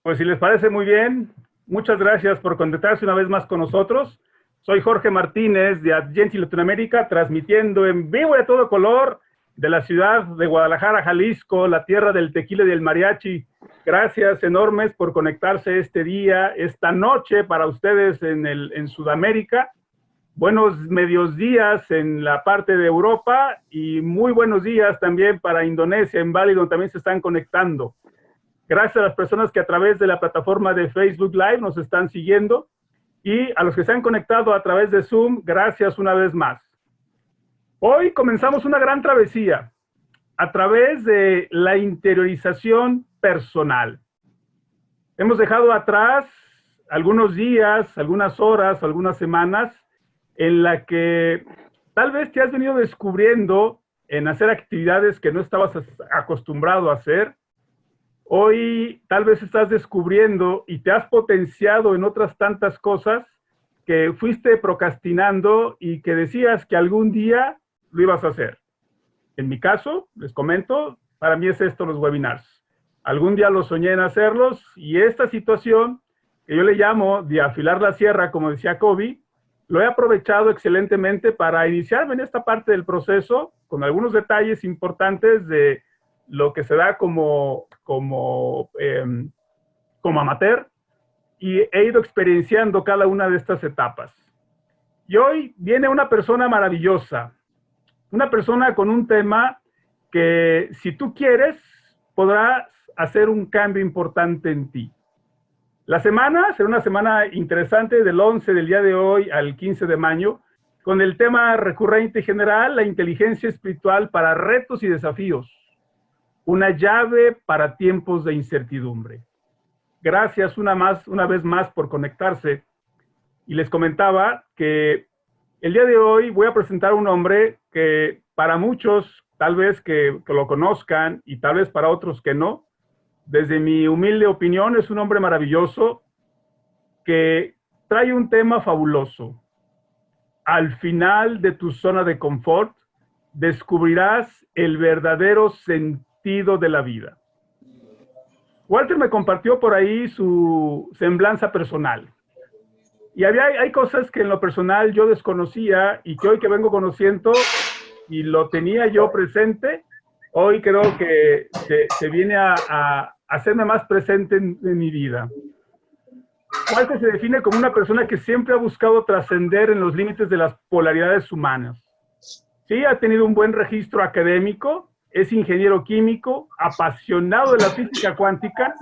Pues si les parece muy bien, muchas gracias por conectarse una vez más con nosotros. Soy Jorge Martínez de Adyensi Latinoamérica, transmitiendo en vivo y a todo color de la ciudad de Guadalajara, Jalisco, la tierra del tequila y del mariachi. Gracias enormes por conectarse este día, esta noche para ustedes en Sudamérica. Buenos medios días en la parte de Europa y muy buenos días también para Indonesia, en Bali, donde también se están conectando. Gracias a las personas que a través de la plataforma de Facebook Live nos están siguiendo y a los que se han conectado a través de Zoom, gracias una vez más. Hoy comenzamos una gran travesía a través de la interiorización personal. Hemos dejado atrás algunos días, algunas horas, algunas semanas en la que tal vez te has venido descubriendo en hacer actividades que no estabas acostumbrado a hacer. Hoy tal vez estás descubriendo y te has potenciado en otras tantas cosas que fuiste procrastinando y que decías que algún día lo ibas a hacer. En mi caso, les comento, para mí es esto los webinars. Algún día lo soñé en hacerlos y esta situación, que yo le llamo de afilar la sierra, como decía Kobe, lo he aprovechado excelentemente para iniciarme en esta parte del proceso con algunos detalles importantes de lo que se da como amateur, y he ido experienciando cada una de estas etapas. Y hoy viene una persona maravillosa, una persona con un tema que, si tú quieres, podrás hacer un cambio importante en ti. La semana será una semana interesante del 11 del día de hoy al 15 de mayo, con el tema recurrente y general, la inteligencia espiritual para retos y desafíos. Una llave para tiempos de incertidumbre. Gracias una vez más por conectarse. Y les comentaba que el día de hoy voy a presentar a un hombre que para muchos tal vez que lo conozcan y tal vez para otros que no. Desde mi humilde opinión es un hombre maravilloso que trae un tema fabuloso. Al final de tu zona de confort descubrirás el verdadero sentido de la vida. Walter me compartió por ahí su semblanza personal. Y hay cosas que en lo personal yo desconocía y que hoy que vengo conociendo y lo tenía yo presente, hoy creo que se viene a hacerme más presente en mi vida. Walter se define como una persona que siempre ha buscado trascender en los límites de las polaridades humanas. Sí, ha tenido un buen registro académico, es ingeniero químico, apasionado de la física cuántica,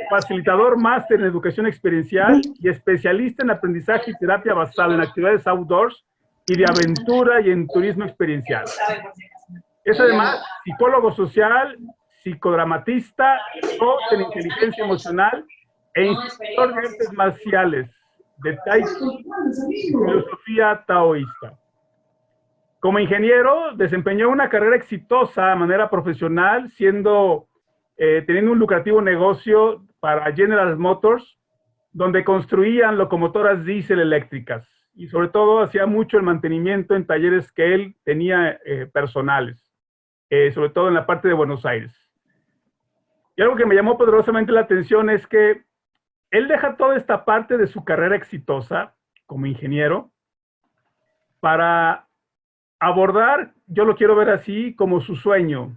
facilitador máster en educación experiencial y especialista en aprendizaje y terapia basado en actividades outdoors y de aventura y en turismo experiencial. Es además psicólogo social, psicodramatista, coach en inteligencia emocional e instructor de artes marciales, de Tai Chi y filosofía taoísta. Como ingeniero, desempeñó una carrera exitosa de manera profesional, teniendo un lucrativo negocio para General Motors, donde construían locomotoras diésel eléctricas y sobre todo hacía mucho el mantenimiento en talleres que él tenía personales, sobre todo en la parte de Buenos Aires. Y algo que me llamó poderosamente la atención es que él deja toda esta parte de su carrera exitosa como ingeniero para abordar, yo lo quiero ver así, como su sueño.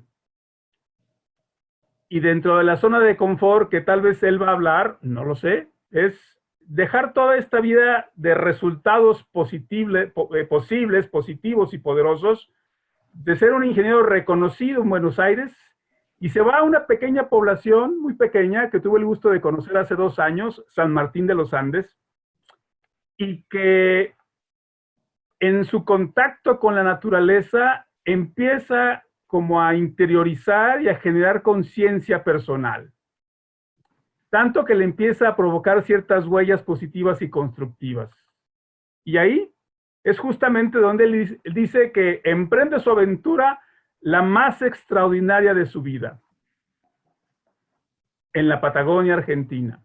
Y dentro de la zona de confort que tal vez él va a hablar, no lo sé, es dejar toda esta vida de resultados posibles, positivos y poderosos, de ser un ingeniero reconocido en Buenos Aires, y se va a una pequeña población, muy pequeña, que tuve el gusto de conocer hace 2 años, San Martín de los Andes, y que en su contacto con la naturaleza empieza como a interiorizar y a generar conciencia personal. Tanto que le empieza a provocar ciertas huellas positivas y constructivas. Y ahí es justamente donde él dice que emprende su aventura la más extraordinaria de su vida, en la Patagonia Argentina.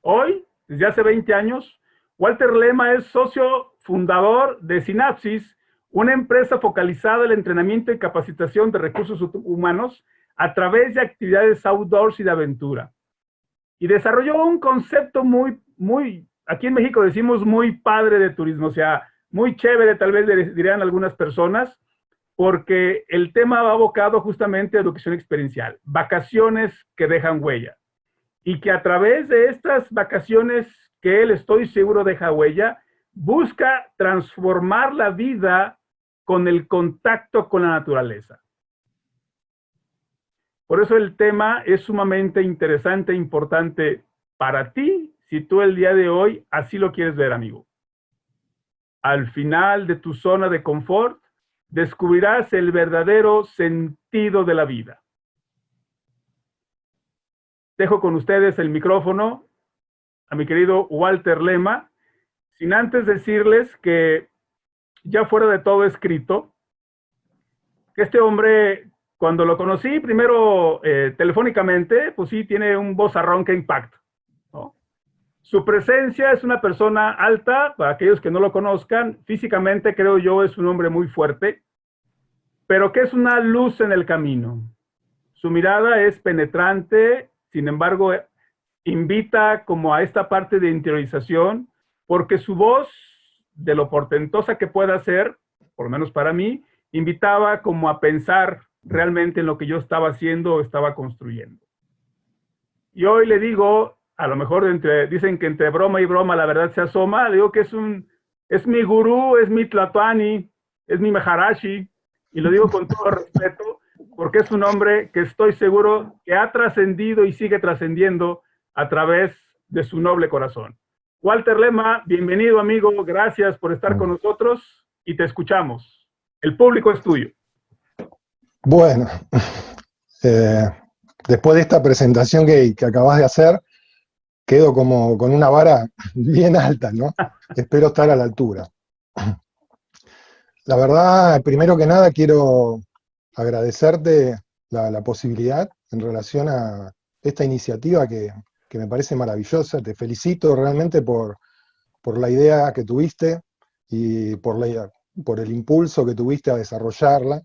Hoy, desde hace 20 años, Walter Lema es socio fundador de Sinapsis, una empresa focalizada en el entrenamiento y capacitación de recursos humanos a través de actividades outdoors y de aventura. y desarrolló un concepto aquí en México decimos muy padre de turismo, o sea, muy chévere, tal vez dirían algunas personas, porque el tema va abocado justamente a educación experiencial, vacaciones que dejan huella, y que a través de estas vacaciones que él, estoy seguro, deja huella, busca transformar la vida con el contacto con la naturaleza. Por eso el tema es sumamente interesante e importante para ti, si tú el día de hoy así lo quieres ver, amigo. Al final de tu zona de confort, descubrirás el verdadero sentido de la vida. Dejo con ustedes el micrófono a mi querido Walter Lema, sin antes decirles que ya fuera de todo escrito, que este hombre, cuando lo conocí primero telefónicamente, pues sí, tiene un vozarrón que impacta, ¿no? Su presencia es una persona alta, para aquellos que no lo conozcan, físicamente creo yo es un hombre muy fuerte, pero que es una luz en el camino. Su mirada es penetrante, sin embargo, invita como a esta parte de interiorización, porque su voz, de lo portentosa que pueda ser, por lo menos para mí, invitaba como a pensar realmente en lo que yo estaba haciendo o estaba construyendo. Y hoy le digo, a lo mejor dicen que entre broma y broma la verdad se asoma, le digo que es mi gurú, es mi tlatoani, es mi maharashi, y lo digo con todo respeto, porque es un hombre que estoy seguro que ha trascendido y sigue trascendiendo a través de su noble corazón. Walter Lema, bienvenido amigo, gracias por estar con nosotros y te escuchamos. El público es tuyo. Bueno, después de esta presentación que acabas de hacer, quedo como con una vara bien alta, ¿no? Espero estar a la altura. La verdad, primero que nada, quiero agradecerte la posibilidad en relación a esta iniciativa que me parece maravillosa. Te felicito realmente por la idea que tuviste y por el impulso que tuviste a desarrollarla.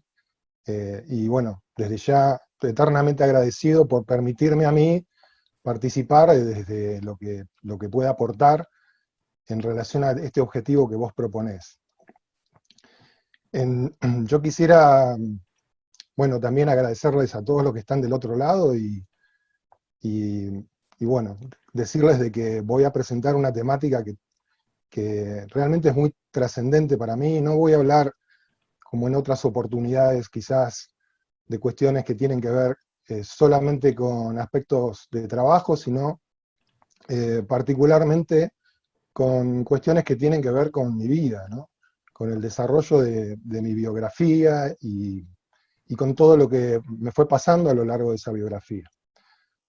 Y bueno, desde ya eternamente agradecido por permitirme a mí participar desde lo que pueda aportar en relación a este objetivo que vos proponés. Yo quisiera, bueno, también agradecerles a todos los que están del otro lado y bueno, decirles de que voy a presentar una temática que realmente es muy trascendente para mí. No voy a hablar, como en otras oportunidades, quizás de cuestiones que tienen que ver solamente con aspectos de trabajo, sino particularmente con cuestiones que tienen que ver con mi vida, ¿no? Con el desarrollo de mi biografía y con todo lo que me fue pasando a lo largo de esa biografía.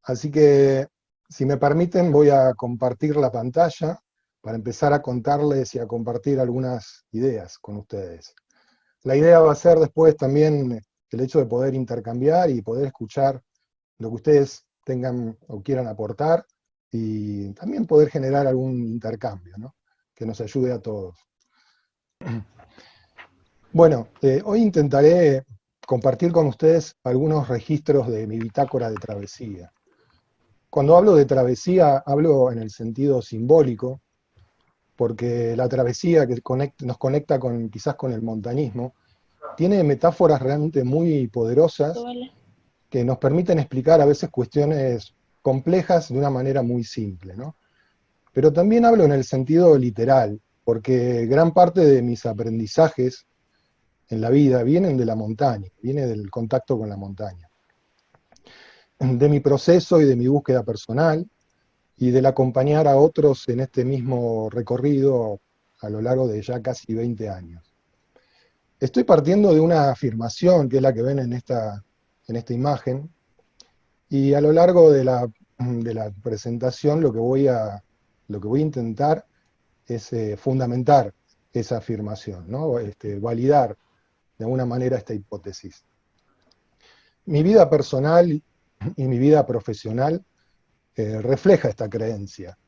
Así que, si me permiten, voy a compartir la pantalla para empezar a contarles y a compartir algunas ideas con ustedes. La idea va a ser después también el hecho de poder intercambiar y poder escuchar lo que ustedes tengan o quieran aportar, y también poder generar algún intercambio, ¿no? Que nos ayude a todos. Bueno, hoy intentaré compartir con ustedes algunos registros de mi bitácora de travesía. Cuando hablo de travesía, hablo en el sentido simbólico, porque la travesía que nos conecta quizás con el montañismo, tiene metáforas realmente muy poderosas que nos permiten explicar a veces cuestiones complejas de una manera muy simple, ¿no? Pero también hablo en el sentido literal, porque gran parte de mis aprendizajes en la vida vienen de la montaña, viene del contacto con la montaña, de mi proceso y de mi búsqueda personal, y del acompañar a otros en este mismo recorrido a lo largo de ya casi 20 años. Estoy partiendo de una afirmación, que es la que ven en esta imagen, y a lo largo de la presentación lo que voy a intentar es fundamentar esa afirmación, ¿no? Validar de alguna manera esta hipótesis. Mi vida personal y mi vida profesional refleja esta creencia.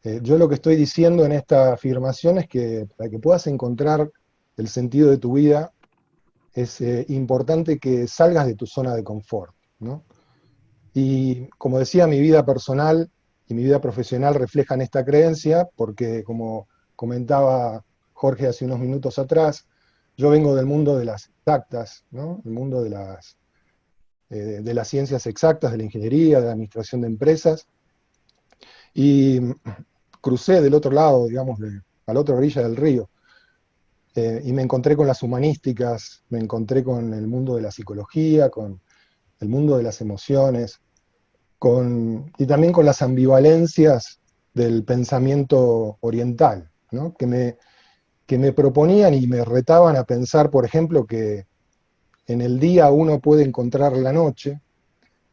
Yo lo que estoy diciendo en esta afirmación es que para que puedas encontrar el sentido de tu vida, es importante que salgas de tu zona de confort, ¿no? Y como decía, mi vida personal y mi vida profesional reflejan esta creencia, porque como comentaba Jorge hace unos minutos atrás, yo vengo del mundo de las exactas, ¿no? El mundo de las ciencias exactas, de la ingeniería, de la administración de empresas, y crucé del otro lado, digamos, a la otra orilla del río, y me encontré con las humanísticas, me encontré con el mundo de la psicología, con el mundo de las emociones, y también con las ambivalencias del pensamiento oriental, ¿no? Que me proponían y me retaban a pensar, por ejemplo, que en el día uno puede encontrar la noche,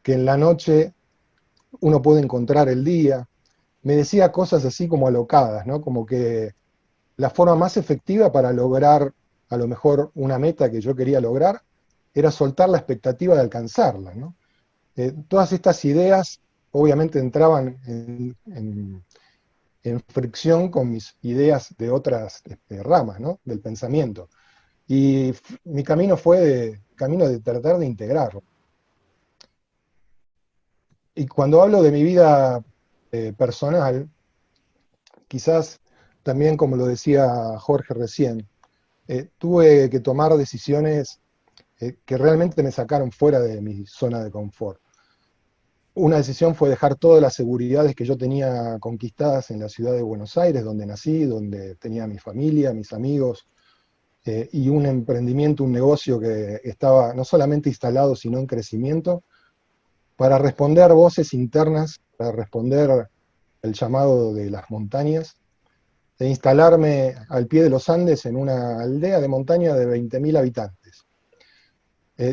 que en la noche uno puede encontrar el día. Me decía cosas así como alocadas, ¿no? Como que la forma más efectiva para lograr a lo mejor una meta que yo quería lograr era soltar la expectativa de alcanzarla, ¿no? Todas estas ideas obviamente entraban en fricción con mis ideas de otras ramas, ¿no? Del pensamiento. Y mi camino fue camino de tratar de integrarlo. Y cuando hablo de mi vida personal, quizás también, como lo decía Jorge recién, tuve que tomar decisiones que realmente me sacaron fuera de mi zona de confort. Una decisión fue dejar todas las seguridades que yo tenía conquistadas en la ciudad de Buenos Aires, donde nací, donde tenía mi familia, mis amigos, y un emprendimiento, un negocio que estaba no solamente instalado, sino en crecimiento, para responder voces internas, para responder el llamado de las montañas, e instalarme al pie de los Andes en una aldea de montaña de 20.000 habitantes,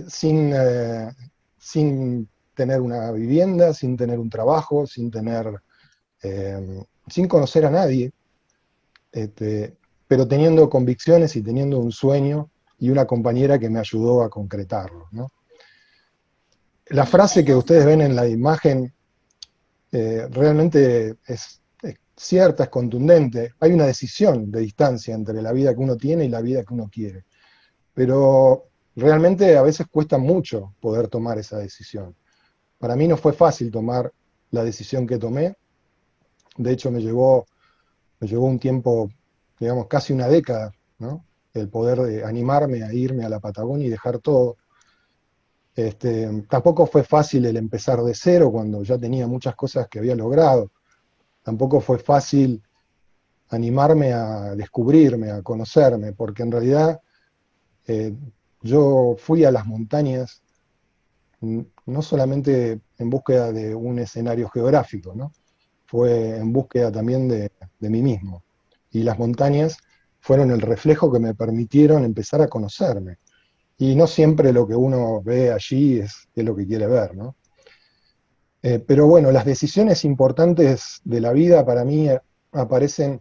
sin tener una vivienda, sin tener un trabajo, sin conocer a nadie, pero teniendo convicciones y teniendo un sueño y una compañera que me ayudó a concretarlo, ¿no? La frase que ustedes ven en la imagen realmente es cierta, es contundente. Hay una decisión de distancia entre la vida que uno tiene y la vida que uno quiere. Pero realmente a veces cuesta mucho poder tomar esa decisión. Para mí no fue fácil tomar la decisión que tomé. De hecho, me llevó un tiempo, digamos, casi una década, ¿no? El poder de animarme a irme a la Patagonia y dejar todo. Tampoco fue fácil el empezar de cero cuando ya tenía muchas cosas que había logrado. Tampoco fue fácil animarme a descubrirme, a conocerme, porque en realidad eh, yo fui a las montañas no solamente en búsqueda de un escenario geográfico, ¿no? Fue en búsqueda también de mí mismo. Y las montañas fueron el reflejo que me permitieron empezar a conocerme. Y no siempre lo que uno ve allí es lo que quiere ver, ¿no? Pero bueno, las decisiones importantes de la vida para mí aparecen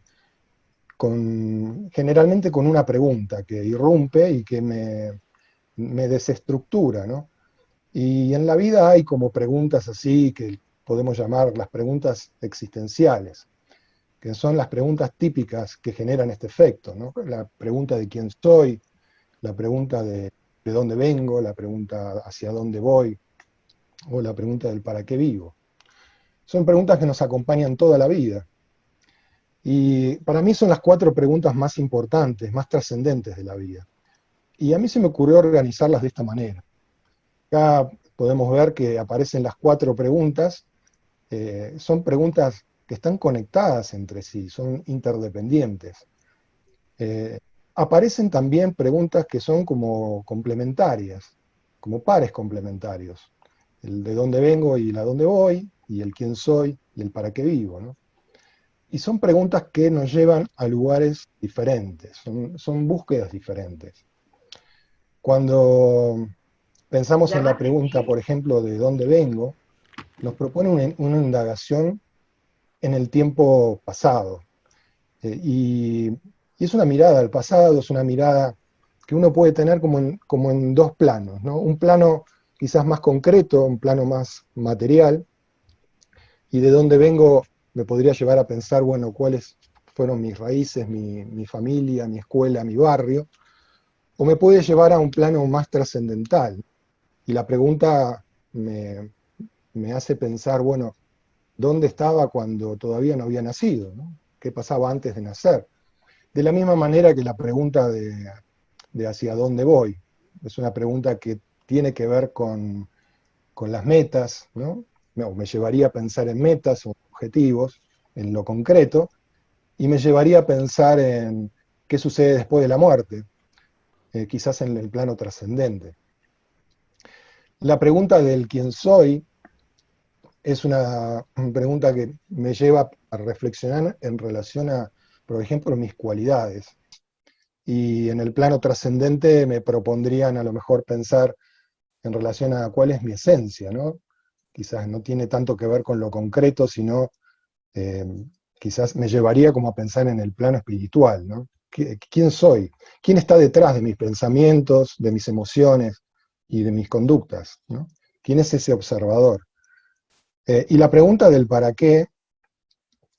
generalmente con una pregunta que irrumpe y que me desestructura, ¿no? Y en la vida hay como preguntas así que podemos llamar las preguntas existenciales, que son las preguntas típicas que generan este efecto, ¿no? La pregunta de quién soy, la pregunta de dónde vengo, la pregunta hacia dónde voy, o la pregunta del para qué vivo. Son preguntas que nos acompañan toda la vida. Y para mí son las 4 preguntas más importantes, más trascendentes de la vida. Y a mí se me ocurrió organizarlas de esta manera. Acá podemos ver que aparecen las 4 preguntas. Son preguntas que están conectadas entre sí, son interdependientes. Eh, Aparecen también preguntas que son como complementarias, como pares complementarios. El de dónde vengo y el a dónde voy, y el quién soy y el para qué vivo, ¿no? Y son preguntas que nos llevan a lugares diferentes, son búsquedas diferentes. Cuando pensamos en la pregunta, por ejemplo, de dónde vengo, nos propone una indagación en el tiempo pasado. Y es una mirada al pasado, es una mirada que uno puede tener como en 2 planos, ¿no? Un plano quizás más concreto, un plano más material, y de dónde vengo me podría llevar a pensar, bueno, cuáles fueron mis raíces, mi familia, mi escuela, mi barrio, o me puede llevar a un plano más trascendental. Y la pregunta me, me hace pensar, bueno, ¿dónde estaba cuando todavía no había nacido? ¿No? ¿Qué pasaba antes de nacer? De la misma manera que la pregunta de hacia dónde voy. Es una pregunta que tiene que ver con las metas, ¿no? No, me llevaría a pensar en metas o objetivos, en lo concreto, y me llevaría a pensar en qué sucede después de la muerte, quizás en el plano trascendente. La pregunta del quién soy es una pregunta que me lleva a reflexionar en relación a, por ejemplo, mis cualidades. Y en el plano trascendente me propondrían a lo mejor pensar en relación a cuál es mi esencia, ¿no? Quizás no tiene tanto que ver con lo concreto, sino eh, quizás me llevaría como a pensar en el plano espiritual, ¿no? ¿Quién soy? ¿Quién está detrás de mis pensamientos, de mis emociones y de mis conductas? ¿No? ¿Quién es ese observador? Y la pregunta del para qué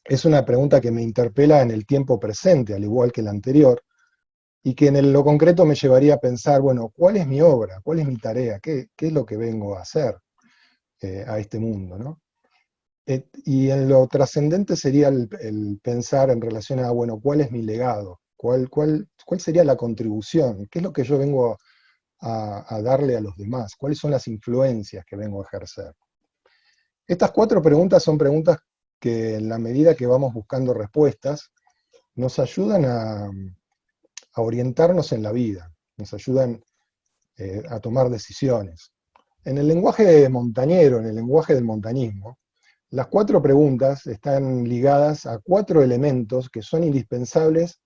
es una pregunta que me interpela en el tiempo presente, al igual que la anterior, y que en lo concreto me llevaría a pensar, bueno, ¿cuál es mi obra? ¿Cuál es mi tarea? ¿Qué es lo que vengo a hacer a este mundo? ¿No? Y en lo trascendente sería el pensar en relación a, bueno, ¿cuál es mi legado? ¿Cuál sería la contribución? ¿Qué es lo que yo vengo a darle a los demás? ¿Cuáles son las influencias que vengo a ejercer? Estas cuatro preguntas son preguntas que en la medida que vamos buscando respuestas, nos ayudan a orientarnos en la vida, nos ayudan a tomar decisiones. En el lenguaje montañero, en el lenguaje del montañismo, las cuatro preguntas están ligadas a cuatro elementos que son indispensables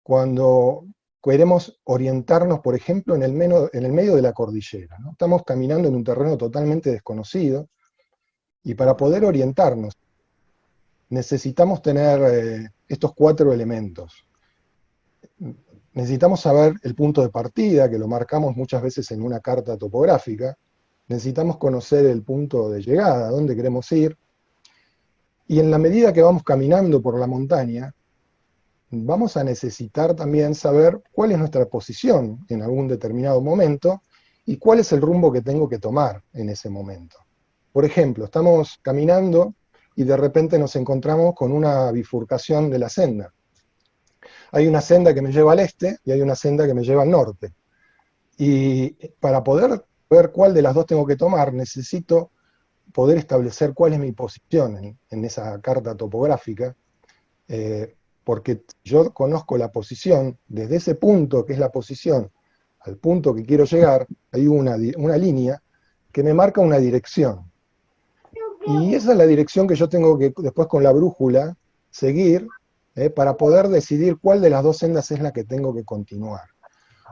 cuando queremos orientarnos, por ejemplo, en el medio de la cordillera, ¿no? Estamos caminando en un terreno totalmente desconocido y para poder orientarnos necesitamos tener estos cuatro elementos. Necesitamos saber el punto de partida, que lo marcamos muchas veces en una carta topográfica. Necesitamos conocer el punto de llegada, a dónde queremos ir. Y en la medida que vamos caminando por la montaña, vamos a necesitar también saber cuál es nuestra posición en algún determinado momento y cuál es el rumbo que tengo que tomar en ese momento. Por ejemplo, estamos caminando y de repente nos encontramos con una bifurcación de la senda. Hay una senda que me lleva al este y hay una senda que me lleva al norte. Y para poder ver cuál de las dos tengo que tomar, necesito poder establecer cuál es mi posición en esa carta topográfica, porque yo conozco la posición, desde ese punto que es la posición al punto que quiero llegar, hay una línea que me marca una dirección. Y esa es la dirección que yo tengo que después con la brújula seguir para poder decidir cuál de las dos sendas es la que tengo que continuar.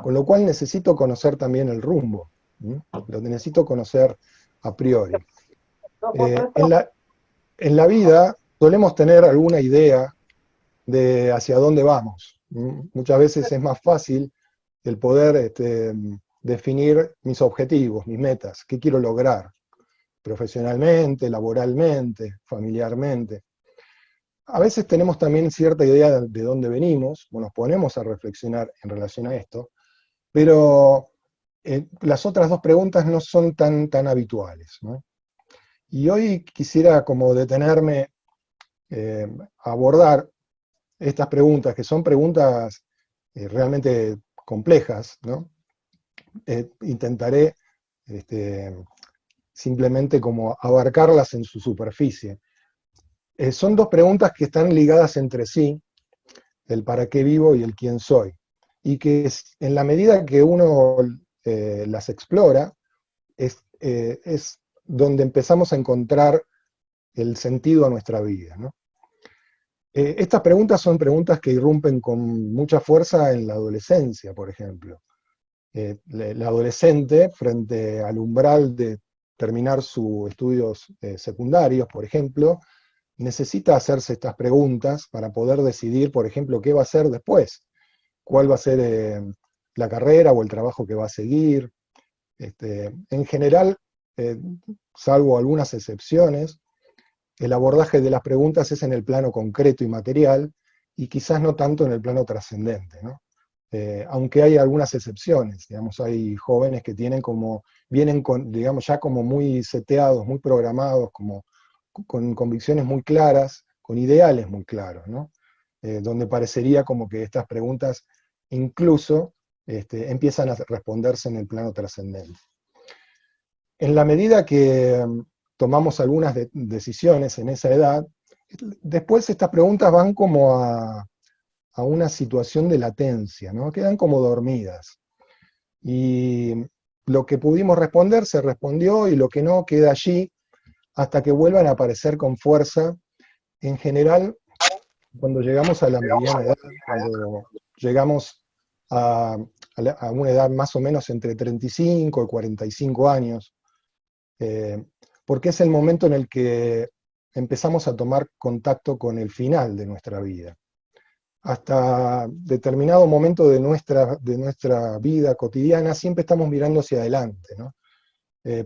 Con lo cual necesito conocer también el rumbo, ¿sí? Lo necesito conocer a priori. Eh, en, la, en la vida solemos tener alguna idea de hacia dónde vamos. Muchas veces es más fácil el poder definir mis objetivos, mis metas, qué quiero lograr profesionalmente, laboralmente, familiarmente. A veces tenemos también cierta idea de dónde venimos, o nos ponemos a reflexionar en relación a esto, pero las otras dos preguntas no son tan habituales, ¿no? Y hoy quisiera como detenerme a abordar estas preguntas, que son preguntas realmente complejas, ¿no? Intentaré este, simplemente como abarcarlas en su superficie. Son dos preguntas que están ligadas entre sí, el para qué vivo y el quién soy, y que en la medida que uno las explora, es donde empezamos a encontrar el sentido a nuestra vida, ¿no? Estas preguntas son preguntas que irrumpen con mucha fuerza en la adolescencia, por ejemplo. La adolescente, frente al umbral de terminar sus estudios secundarios, por ejemplo, necesita hacerse estas preguntas para poder decidir, por ejemplo, qué va a hacer después, cuál va a ser la carrera o el trabajo que va a seguir. En general, eh, salvo algunas excepciones, el abordaje de las preguntas es en el plano concreto y material, y quizás no tanto en el plano trascendente, ¿no? aunque hay algunas excepciones, digamos, hay jóvenes que vienen con, digamos, ya como muy seteados, muy programados, como con convicciones muy claras, con ideales muy claros, ¿no? Donde parecería como que estas preguntas incluso empiezan a responderse en el plano trascendente. En la medida que tomamos algunas decisiones en esa edad, después estas preguntas van como a una situación de latencia, ¿no? Quedan como dormidas. Y lo que pudimos responder se respondió y lo que no queda allí hasta que vuelvan a aparecer con fuerza, en general, cuando llegamos a la mediana edad, cuando llegamos a una edad más o menos entre 35 y 45 años, porque es el momento en el que empezamos a tomar contacto con el final de nuestra vida. Hasta determinado momento de nuestra vida cotidiana siempre estamos mirando hacia adelante, ¿no?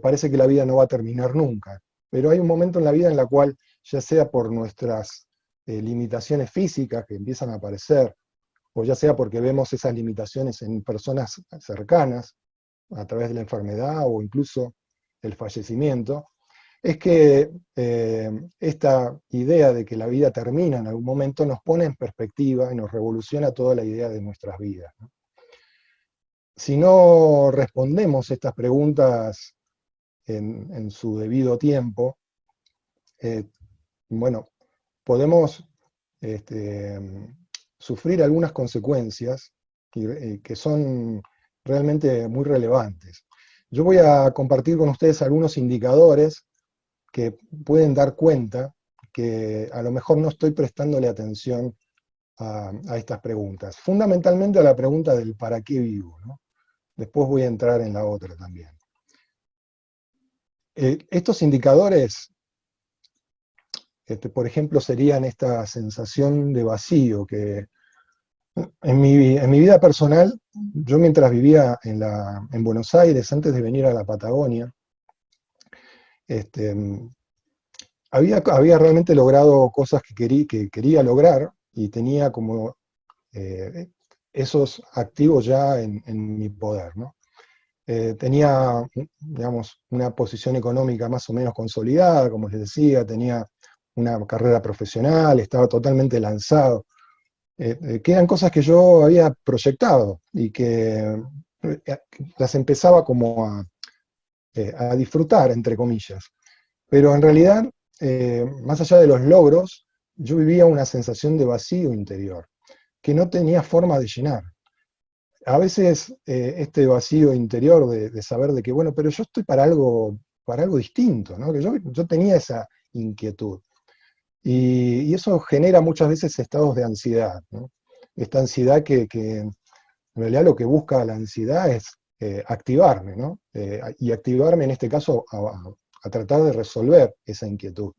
Parece que la vida no va a terminar nunca, pero hay un momento en la vida en la cual, ya sea por nuestras limitaciones físicas que empiezan a aparecer, o ya sea porque vemos esas limitaciones en personas cercanas, a través de la enfermedad o incluso el fallecimiento, es que esta idea de que la vida termina en algún momento nos pone en perspectiva y nos revoluciona toda la idea de nuestras vidas, ¿no? Si no respondemos estas preguntas en su debido tiempo, bueno, podemos sufrir algunas consecuencias que son realmente muy relevantes. Yo voy a compartir con ustedes algunos indicadores que pueden dar cuenta que a lo mejor no estoy prestándole atención a estas preguntas. Fundamentalmente a la pregunta del ¿para qué vivo?, ¿no? Después voy a entrar en la otra también. Estos indicadores, por ejemplo, serían esta sensación de vacío que en mi vida personal, yo mientras vivía en Buenos Aires, antes de venir a la Patagonia, había realmente logrado cosas que quería lograr y tenía como esos activos ya en mi poder, ¿no? Tenía, digamos, una posición económica más o menos consolidada, como les decía, tenía una carrera profesional, estaba totalmente lanzado. Que eran cosas que yo había proyectado y que las empezaba como a disfrutar, entre comillas. Pero en realidad, más allá de los logros, yo vivía una sensación de vacío interior, que no tenía forma de llenar. A veces este vacío interior de saber de que, bueno, pero yo estoy para algo distinto, ¿no? Que yo tenía esa inquietud. Y eso genera muchas veces estados de ansiedad, ¿no? Esta ansiedad que en realidad lo que busca la ansiedad es activarme, ¿no? Y activarme en este caso a tratar de resolver esa inquietud.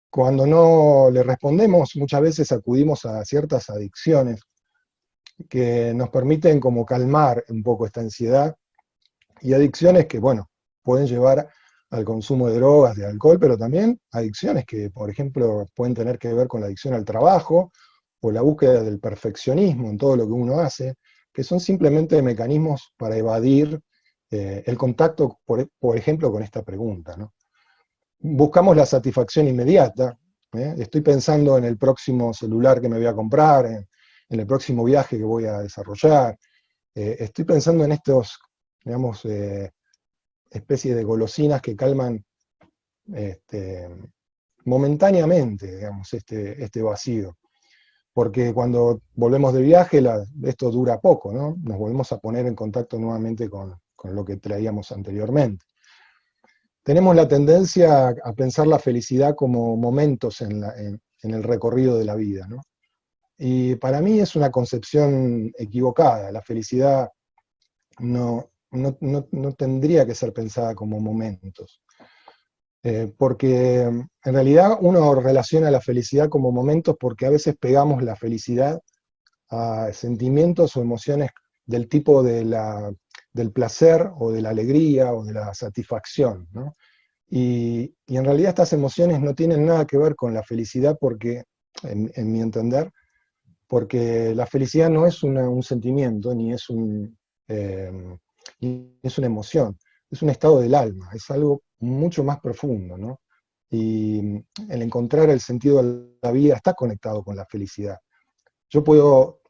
Cuando no le respondemos, muchas veces acudimos a ciertas adicciones que nos permiten como calmar un poco esta ansiedad, y adicciones que, bueno, pueden llevar al consumo de drogas, de alcohol, pero también adicciones que, por ejemplo, pueden tener que ver con la adicción al trabajo, o la búsqueda del perfeccionismo en todo lo que uno hace, que son simplemente mecanismos para evadir el contacto, por ejemplo, con esta pregunta, ¿no? Buscamos la satisfacción inmediata, estoy pensando en el próximo celular que me voy a comprar, en el próximo viaje que voy a desarrollar, estoy pensando en estos, digamos, especies de golosinas que calman momentáneamente, digamos, este vacío. Porque cuando volvemos de viaje, esto dura poco, ¿no? Nos volvemos a poner en contacto nuevamente con lo que traíamos anteriormente. Tenemos la tendencia a pensar la felicidad como momentos en el recorrido de la vida, ¿no? Y para mí es una concepción equivocada. La felicidad no tendría que ser pensada como momentos. Porque en realidad uno relaciona la felicidad como momentos porque a veces pegamos la felicidad a sentimientos o emociones del tipo del placer o de la alegría o de la satisfacción, ¿no? Y en realidad estas emociones no tienen nada que ver con la felicidad porque, en mi entender, porque la felicidad no es un sentimiento, ni es una emoción, es un estado del alma, es algo mucho más profundo, ¿no? Y el encontrar el sentido de la vida está conectado con la felicidad. Yo puedo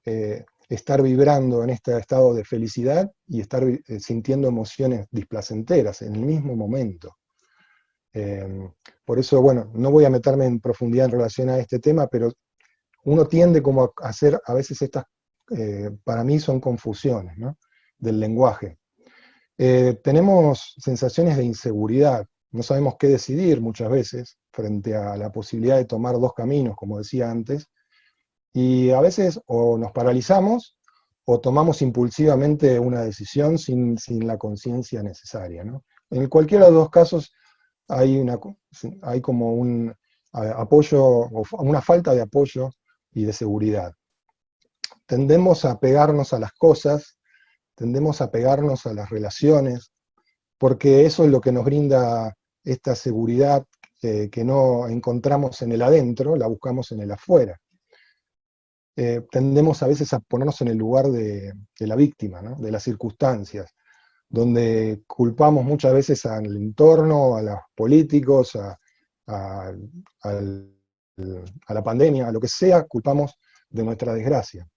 estar vibrando en este estado de felicidad y estar sintiendo emociones displacenteras en el mismo momento. Por eso, bueno, no voy a meterme en profundidad en relación a este tema, pero uno tiende como a hacer a veces estas, para mí son confusiones, ¿no? Del lenguaje. Tenemos sensaciones de inseguridad, no sabemos qué decidir muchas veces frente a la posibilidad de tomar dos caminos, como decía antes, y a veces o nos paralizamos o tomamos impulsivamente una decisión sin la conciencia necesaria, ¿no? En cualquiera de los dos casos hay como un apoyo, o una falta de apoyo y de seguridad. Tendemos a pegarnos a las cosas, tendemos a pegarnos a las relaciones, porque eso es lo que nos brinda esta seguridad que no encontramos en el adentro, la buscamos en el afuera. Tendemos a veces a ponernos en el lugar de la víctima, ¿no? De las circunstancias, donde culpamos muchas veces al entorno, a los políticos, a- al- a la pandemia, a lo que sea, culpamos de nuestra desgracia.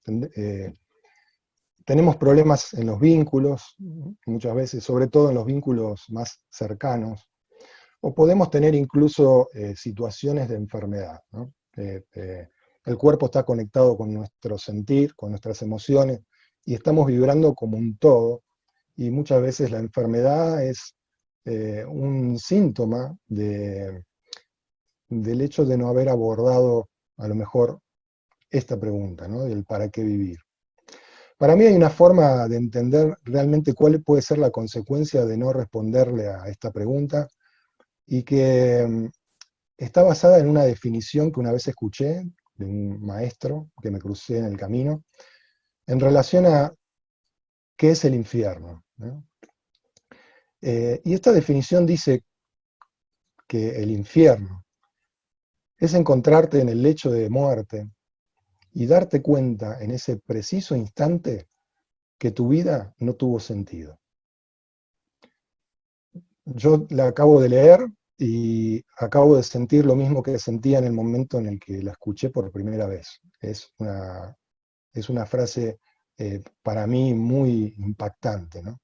Tenemos problemas en los vínculos, muchas veces, sobre todo en los vínculos más cercanos, o podemos tener incluso situaciones de enfermedad, ¿no? El cuerpo está conectado con nuestro sentir, con nuestras emociones, y estamos vibrando como un todo, y muchas veces la enfermedad es un síntoma del hecho de no haber abordado a lo mejor esta pregunta, ¿no? Del para qué vivir. Para mí hay una forma de entender realmente cuál puede ser la consecuencia de no responderle a esta pregunta, y que está basada en una definición que una vez escuché de un maestro que me crucé en el camino, en relación a qué es el infierno, ¿no? Y esta definición dice que el infierno es encontrarte en el lecho de muerte y darte cuenta en ese preciso instante que tu vida no tuvo sentido. Yo la acabo de leer y acabo de sentir lo mismo que sentía en el momento en el que la escuché por primera vez. Es una frase para mí muy impactante, ¿no?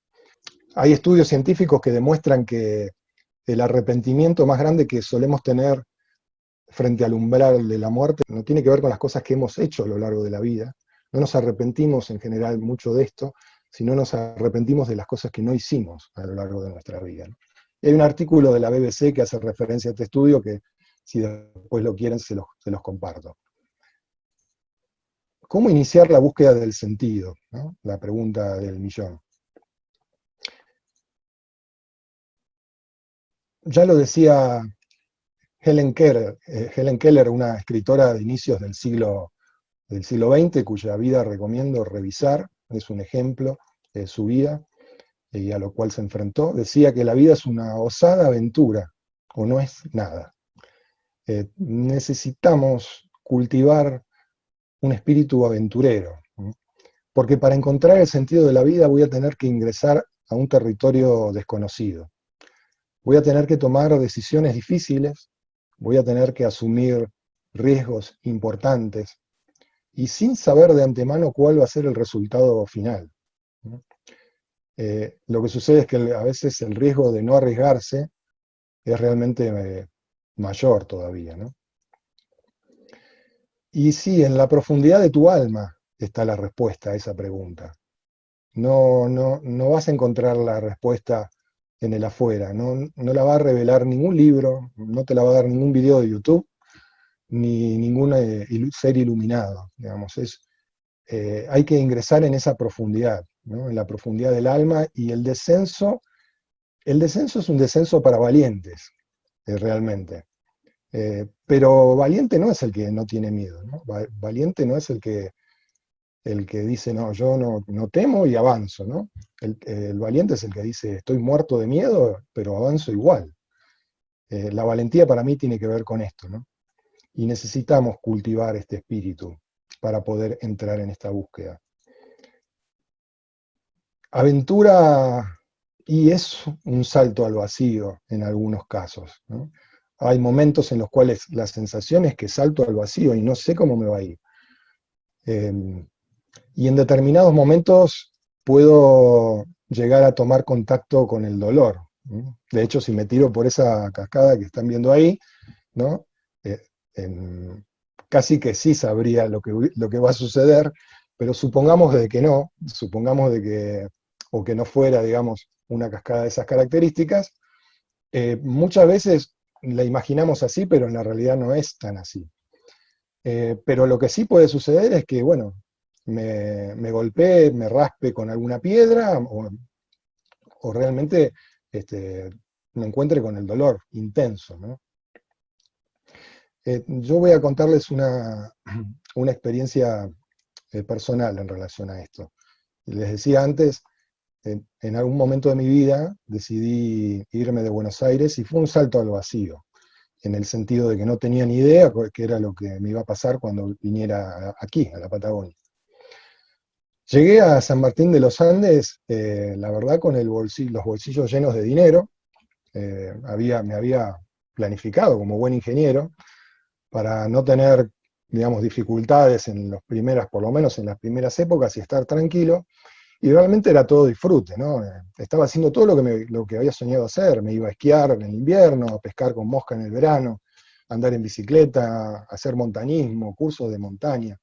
Hay estudios científicos que demuestran que el arrepentimiento más grande que solemos tener frente al umbral de la muerte no tiene que ver con las cosas que hemos hecho a lo largo de la vida. No nos arrepentimos en general mucho de esto, sino nos arrepentimos de las cosas que no hicimos a lo largo de nuestra vida, ¿no? Y hay un artículo de la BBC que hace referencia a este estudio que, si después lo quieren, se los comparto. ¿Cómo iniciar la búsqueda del sentido, ¿no? La pregunta del millón. Ya lo decía Helen Keller, una escritora de inicios del siglo XX, cuya vida recomiendo revisar, es un ejemplo de su vida y a lo cual se enfrentó. Decía que la vida es una osada aventura, o no es nada. Necesitamos cultivar un espíritu aventurero, ¿no? Porque para encontrar el sentido de la vida voy a tener que ingresar a un territorio desconocido. Voy a tener que tomar decisiones difíciles, voy a tener que asumir riesgos importantes y sin saber de antemano cuál va a ser el resultado final, ¿no? Lo que sucede es que a veces el riesgo de no arriesgarse es realmente mayor todavía, ¿no? Y sí, en la profundidad de tu alma está la respuesta a esa pregunta. No vas a encontrar la respuesta en el afuera, no la va a revelar ningún libro, no te la va a dar ningún video de YouTube, ni ningún ser iluminado, digamos. Hay que ingresar en esa profundidad, ¿no? En la profundidad del alma, y el descenso es un descenso para valientes, realmente. Pero valiente no es el que no tiene miedo, ¿no? Valiente no es el que dice, no, yo no temo y avanzo, ¿no? El valiente es el que dice, estoy muerto de miedo, pero avanzo igual. La valentía para mí tiene que ver con esto, ¿no? Y necesitamos cultivar este espíritu para poder entrar en esta búsqueda. Aventura, y es un salto al vacío en algunos casos, ¿no? Hay momentos en los cuales la sensación es que salto al vacío y no sé cómo me va a ir. Y en determinados momentos puedo llegar a tomar contacto con el dolor, ¿no? De hecho, si me tiro por esa cascada que están viendo ahí, ¿no? Eh, casi que sí sabría lo que va a suceder, pero supongamos de que no, supongamos de que, o que no fuera, digamos, una cascada de esas características, muchas veces la imaginamos así, pero en la realidad no es tan así. Pero lo que sí puede suceder es que, bueno, me golpee, me raspe con alguna piedra, o realmente me encuentre con el dolor intenso, ¿no? Yo voy a contarles una experiencia personal en relación a esto. Les decía antes, en algún momento de mi vida decidí irme de Buenos Aires y fue un salto al vacío, en el sentido de que no tenía ni idea qué era lo que me iba a pasar cuando viniera aquí, a la Patagonia. Llegué a San Martín de los Andes, la verdad, con los bolsillos llenos de dinero. Me había planificado como buen ingeniero para no tener, digamos, dificultades por lo menos en las primeras épocas, y estar tranquilo. Y realmente era todo disfrute, ¿no? Estaba haciendo todo lo que había soñado hacer. Me iba a esquiar en el invierno, a pescar con mosca en el verano, andar en bicicleta, hacer montañismo, cursos de montaña.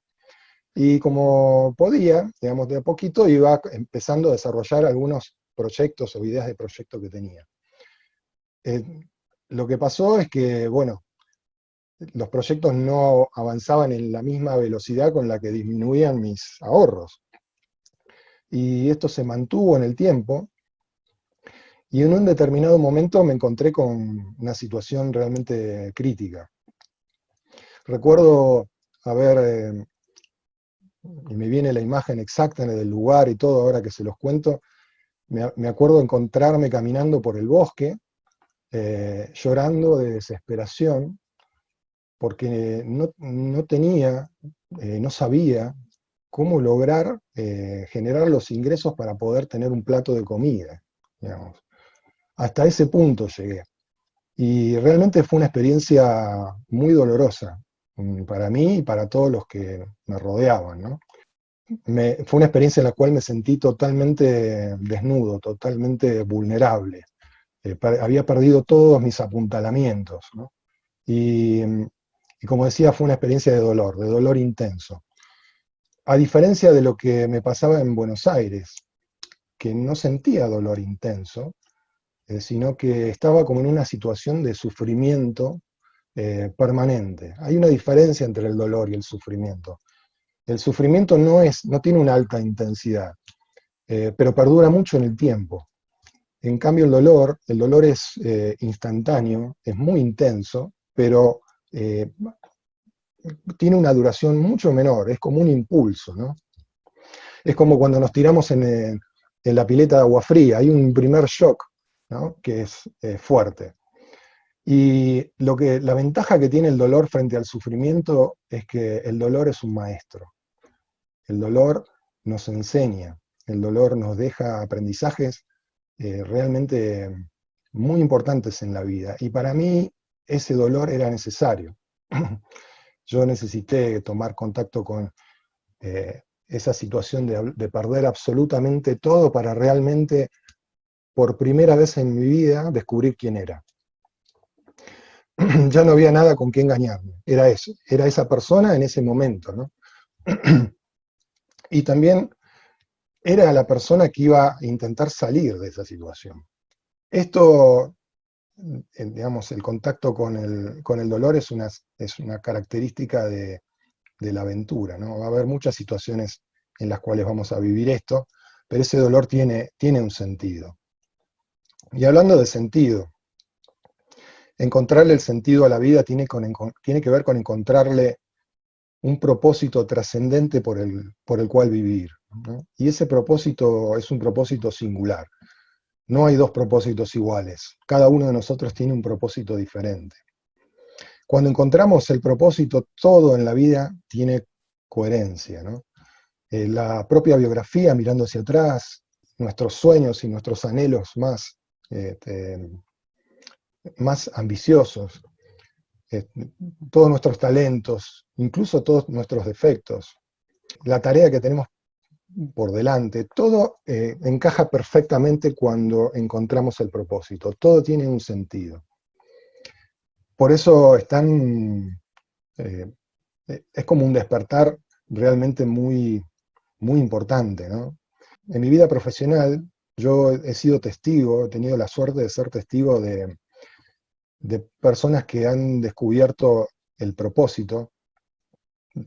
Y como podía, digamos, de a poquito iba empezando a desarrollar algunos proyectos o ideas de proyecto que tenía. Eh, lo que pasó es que, bueno, los proyectos no avanzaban en la misma velocidad con la que disminuían mis ahorros. Y esto se mantuvo en el tiempo, y en un determinado momento me encontré con una situación realmente crítica. Recuerdo haber, y me viene la imagen exacta del lugar y todo ahora que se los cuento, me acuerdo encontrarme caminando por el bosque, llorando de desesperación, porque no sabía cómo lograr generar los ingresos para poder tener un plato de comida, digamos. Hasta ese punto llegué. Y realmente fue una experiencia muy dolorosa, para mí y para todos los que me rodeaban, ¿no? Fue una experiencia en la cual me sentí totalmente desnudo, totalmente vulnerable. Había perdido todos mis apuntalamientos, ¿no? Y como decía, fue una experiencia de dolor intenso. A diferencia de lo que me pasaba en Buenos Aires, que no sentía dolor intenso, sino que estaba como en una situación de sufrimiento permanente. Hay una diferencia entre el dolor y el sufrimiento. El sufrimiento no tiene una alta intensidad, pero perdura mucho en el tiempo. En cambio, el dolor es instantáneo, es muy intenso, pero tiene una duración mucho menor, es como un impulso, ¿no? Es como cuando nos tiramos en la pileta de agua fría, hay un primer shock, ¿no? Que es fuerte. Y la ventaja que tiene el dolor frente al sufrimiento es que el dolor es un maestro. El dolor nos enseña, el dolor nos deja aprendizajes realmente muy importantes en la vida. Y para mí ese dolor era necesario. Yo necesité tomar contacto con esa situación de perder absolutamente todo para realmente, por primera vez en mi vida, descubrir quién era. Ya no había nada con qué engañarme. Era eso, era esa persona en ese momento, ¿no? Y también era la persona que iba a intentar salir de esa situación. Esto, digamos, el contacto con el dolor es una característica de la aventura, ¿no? Va a haber muchas situaciones en las cuales vamos a vivir esto, pero ese dolor tiene un sentido. Y hablando de sentido, encontrarle el sentido a la vida tiene que ver con encontrarle un propósito trascendente por el cual vivir, ¿no? Y ese propósito es un propósito singular. No hay dos propósitos iguales. Cada uno de nosotros tiene un propósito diferente. Cuando encontramos el propósito, todo en la vida tiene coherencia, ¿no? La propia biografía, mirando hacia atrás, nuestros sueños y nuestros anhelos este, más ambiciosos, eh, todos nuestros talentos, incluso todos nuestros defectos, la tarea que tenemos por delante, todo encaja perfectamente cuando encontramos el propósito, todo tiene un sentido. Por eso eh, es como un despertar realmente muy importante, ¿no? En mi vida profesional, yo he sido testigo, he tenido la suerte de ser testigo de personas que han descubierto el propósito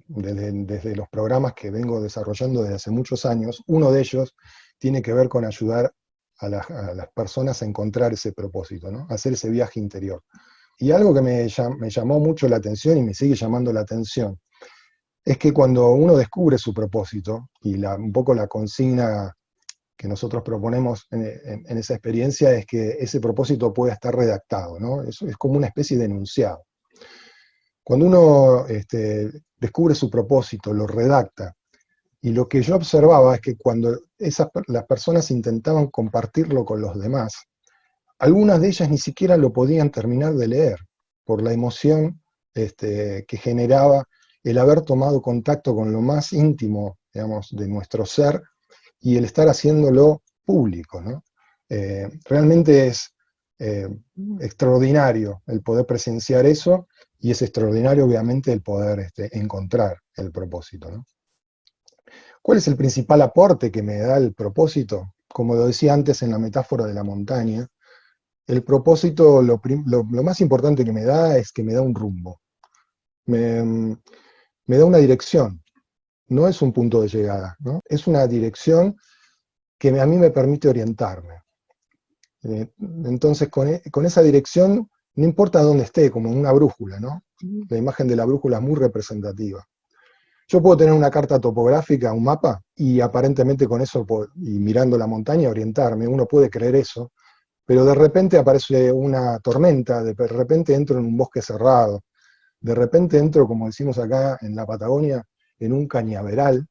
desde los programas que vengo desarrollando desde hace muchos años. Uno de ellos tiene que ver con ayudar a las personas a encontrar ese propósito, ¿no? A hacer ese viaje interior. Y algo que me llamó mucho la atención y me sigue llamando la atención, es que cuando uno descubre su propósito, y un poco la consigna que nosotros proponemos en esa experiencia es que ese propósito pueda estar redactado, ¿no? Es como una especie de enunciado. Cuando uno descubre su propósito, lo redacta, y lo que yo observaba es que cuando las personas intentaban compartirlo con los demás, algunas de ellas ni siquiera lo podían terminar de leer, por la emoción que generaba el haber tomado contacto con lo más íntimo, digamos, de nuestro ser, y el estar haciéndolo público, ¿no? Realmente es extraordinario el poder presenciar eso, y es extraordinario obviamente el poder encontrar el propósito, ¿no? ¿Cuál es el principal aporte que me da el propósito? Como lo decía antes en la metáfora de la montaña, el propósito, lo más importante que me da es que me da un rumbo, me da una dirección, no es un punto de llegada, ¿no? Es una dirección que a mí me permite orientarme. Entonces, con esa dirección, no importa dónde esté, como una brújula, ¿no? La imagen de la brújula es muy representativa. Yo puedo tener una carta topográfica, un mapa, y aparentemente con eso, y mirando la montaña, orientarme. Uno puede creer eso, pero de repente aparece una tormenta, de repente entro en un bosque cerrado, de repente entro, como decimos acá en la Patagonia, en un cañaveral,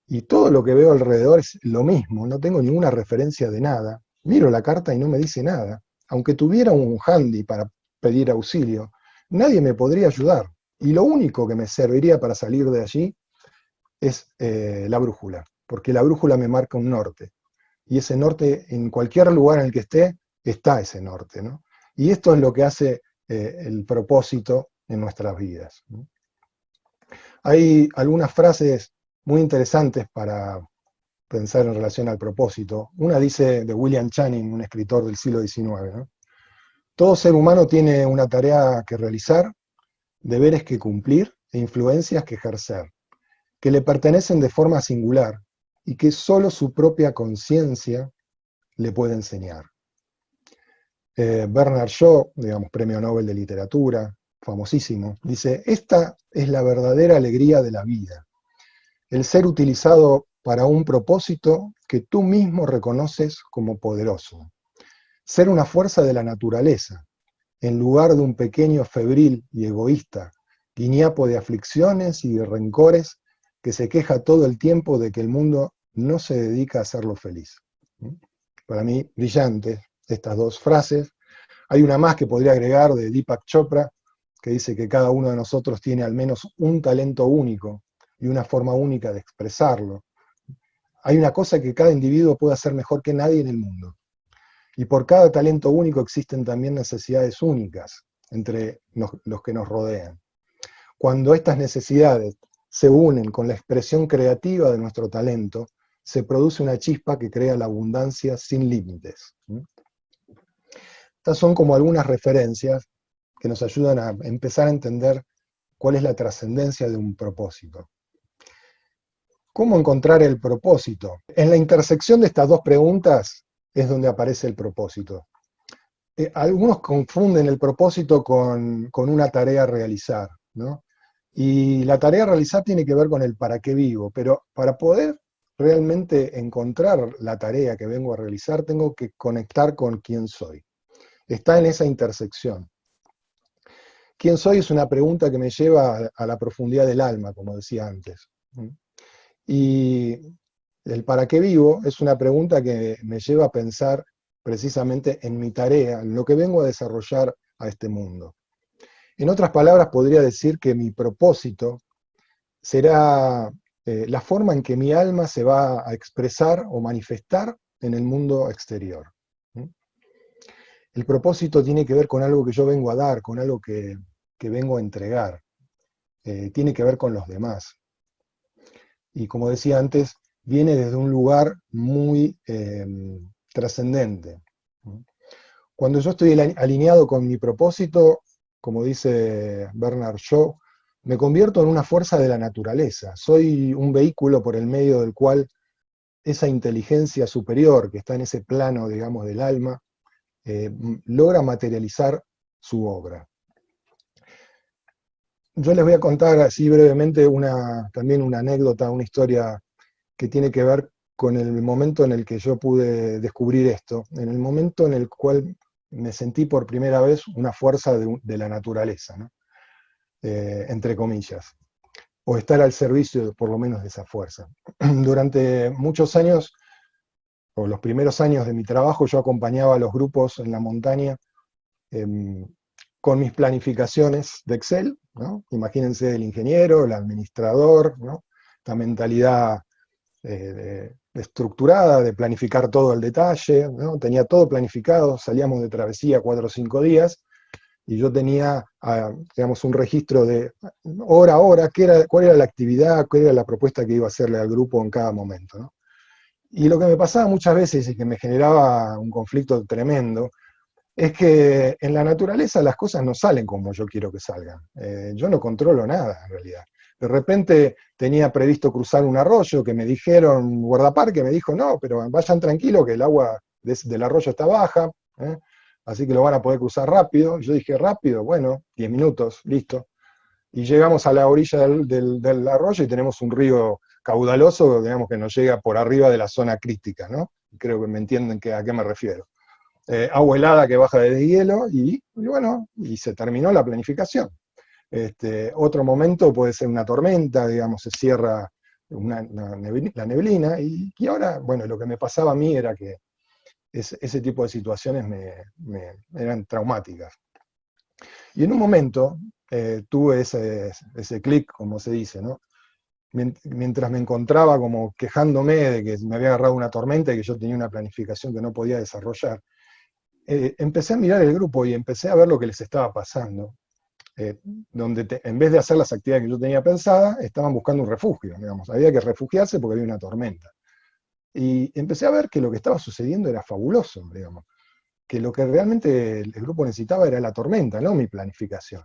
y todo lo que veo alrededor es lo mismo, no tengo ninguna referencia de nada. Miro la carta y no me dice nada. Aunque tuviera un handy para pedir auxilio, nadie me podría ayudar. Y lo único que me serviría para salir de allí es la brújula, porque la brújula me marca un norte. Y ese norte, en cualquier lugar en el que esté, está ese norte, ¿no? Y esto es lo que hace el propósito en nuestras vidas, ¿no? Hay algunas frases muy interesantes para pensar en relación al propósito. Una dice de William Channing, un escritor del siglo XIX, ¿no? Todo ser humano tiene una tarea que realizar, deberes que cumplir e influencias que ejercer, que le pertenecen de forma singular y que solo su propia conciencia le puede enseñar. Bernard Shaw, digamos, premio Nobel de Literatura, famosísimo, dice, esta es la verdadera alegría de la vida, el ser utilizado para un propósito que tú mismo reconoces como poderoso, ser una fuerza de la naturaleza, en lugar de un pequeño febril y egoísta, guiñapo de aflicciones y de rencores que se queja todo el tiempo de que el mundo no se dedica a hacerlo feliz. Para mí, brillantes estas dos frases. Hay una más que podría agregar de Deepak Chopra, que dice que cada uno de nosotros tiene al menos un talento único y una forma única de expresarlo. Hay una cosa que cada individuo puede hacer mejor que nadie en el mundo. Y por cada talento único existen también necesidades únicas entre los que nos rodean. Cuando estas necesidades se unen con la expresión creativa de nuestro talento, se produce una chispa que crea la abundancia sin límites. Estas son como algunas referencias que nos ayudan a empezar a entender cuál es la trascendencia de un propósito. ¿Cómo encontrar el propósito? En la intersección de estas dos preguntas es donde aparece el propósito. Algunos confunden el propósito con una tarea a realizar, ¿no? Y la tarea a realizar tiene que ver con el para qué vivo, pero para poder realmente encontrar la tarea que vengo a realizar, tengo que conectar con quién soy. Está en esa intersección. ¿Quién soy? Es una pregunta que me lleva a la profundidad del alma, como decía antes. Y el para qué vivo es una pregunta que me lleva a pensar precisamente en mi tarea, en lo que vengo a desarrollar a este mundo. En otras palabras, podría decir que mi propósito será la forma en que mi alma se va a expresar o manifestar en el mundo exterior. El propósito tiene que ver con algo que yo vengo a dar, con algo que vengo a entregar. Tiene que ver con los demás. Y como decía antes, viene desde un lugar muy trascendente. Cuando yo estoy alineado con mi propósito, como dice Bernard Shaw, me convierto en una fuerza de la naturaleza. Soy un vehículo por el medio del cual esa inteligencia superior que está en ese plano, digamos, del alma, logra materializar su obra. Yo les voy a contar así brevemente también una anécdota, una historia que tiene que ver con el momento en el que yo pude descubrir esto, en el momento en el cual me sentí por primera vez una fuerza de la naturaleza, ¿no? Entre comillas, o estar al servicio por lo menos de esa fuerza. Durante muchos años, o los primeros años de mi trabajo, yo acompañaba a los grupos en la montaña con mis planificaciones de Excel, ¿no? Imagínense el ingeniero, el administrador, ¿no? Esta mentalidad estructurada de planificar todo al detalle, ¿no? Tenía todo planificado, salíamos de travesía 4 o 5 días, y yo tenía, digamos, un registro de hora a hora, cuál era la actividad, cuál era la propuesta que iba a hacerle al grupo en cada momento, ¿no? Y lo que me pasaba muchas veces y que me generaba un conflicto tremendo, es que en la naturaleza las cosas no salen como yo quiero que salgan. Yo no controlo nada, en realidad. De repente tenía previsto cruzar un arroyo, que me dijeron, un guardaparque me dijo, no, pero vayan tranquilo que el agua del arroyo está baja, así que lo van a poder cruzar rápido. Yo dije, rápido, bueno, 10 minutos, listo. Y llegamos a la orilla del arroyo y tenemos un río caudaloso, digamos, que nos llega por arriba de la zona crítica, ¿no? Creo que me entienden a qué me refiero. Agua helada que baja de hielo y bueno, y se terminó la planificación. Otro momento puede ser una tormenta, digamos, se cierra la neblina y ahora, bueno, lo que me pasaba a mí era que ese tipo de situaciones eran traumáticas. Y en un momento tuve ese clic, como se dice, ¿no? Mientras me encontraba como quejándome de que me había agarrado una tormenta y que yo tenía una planificación que no podía desarrollar, empecé a mirar el grupo y empecé a ver lo que les estaba pasando, donde en vez de hacer las actividades que yo tenía pensadas, estaban buscando un refugio, digamos. Había que refugiarse porque había una tormenta. Y empecé a ver que lo que estaba sucediendo era fabuloso, digamos, que lo que realmente el grupo necesitaba era la tormenta, no mi planificación.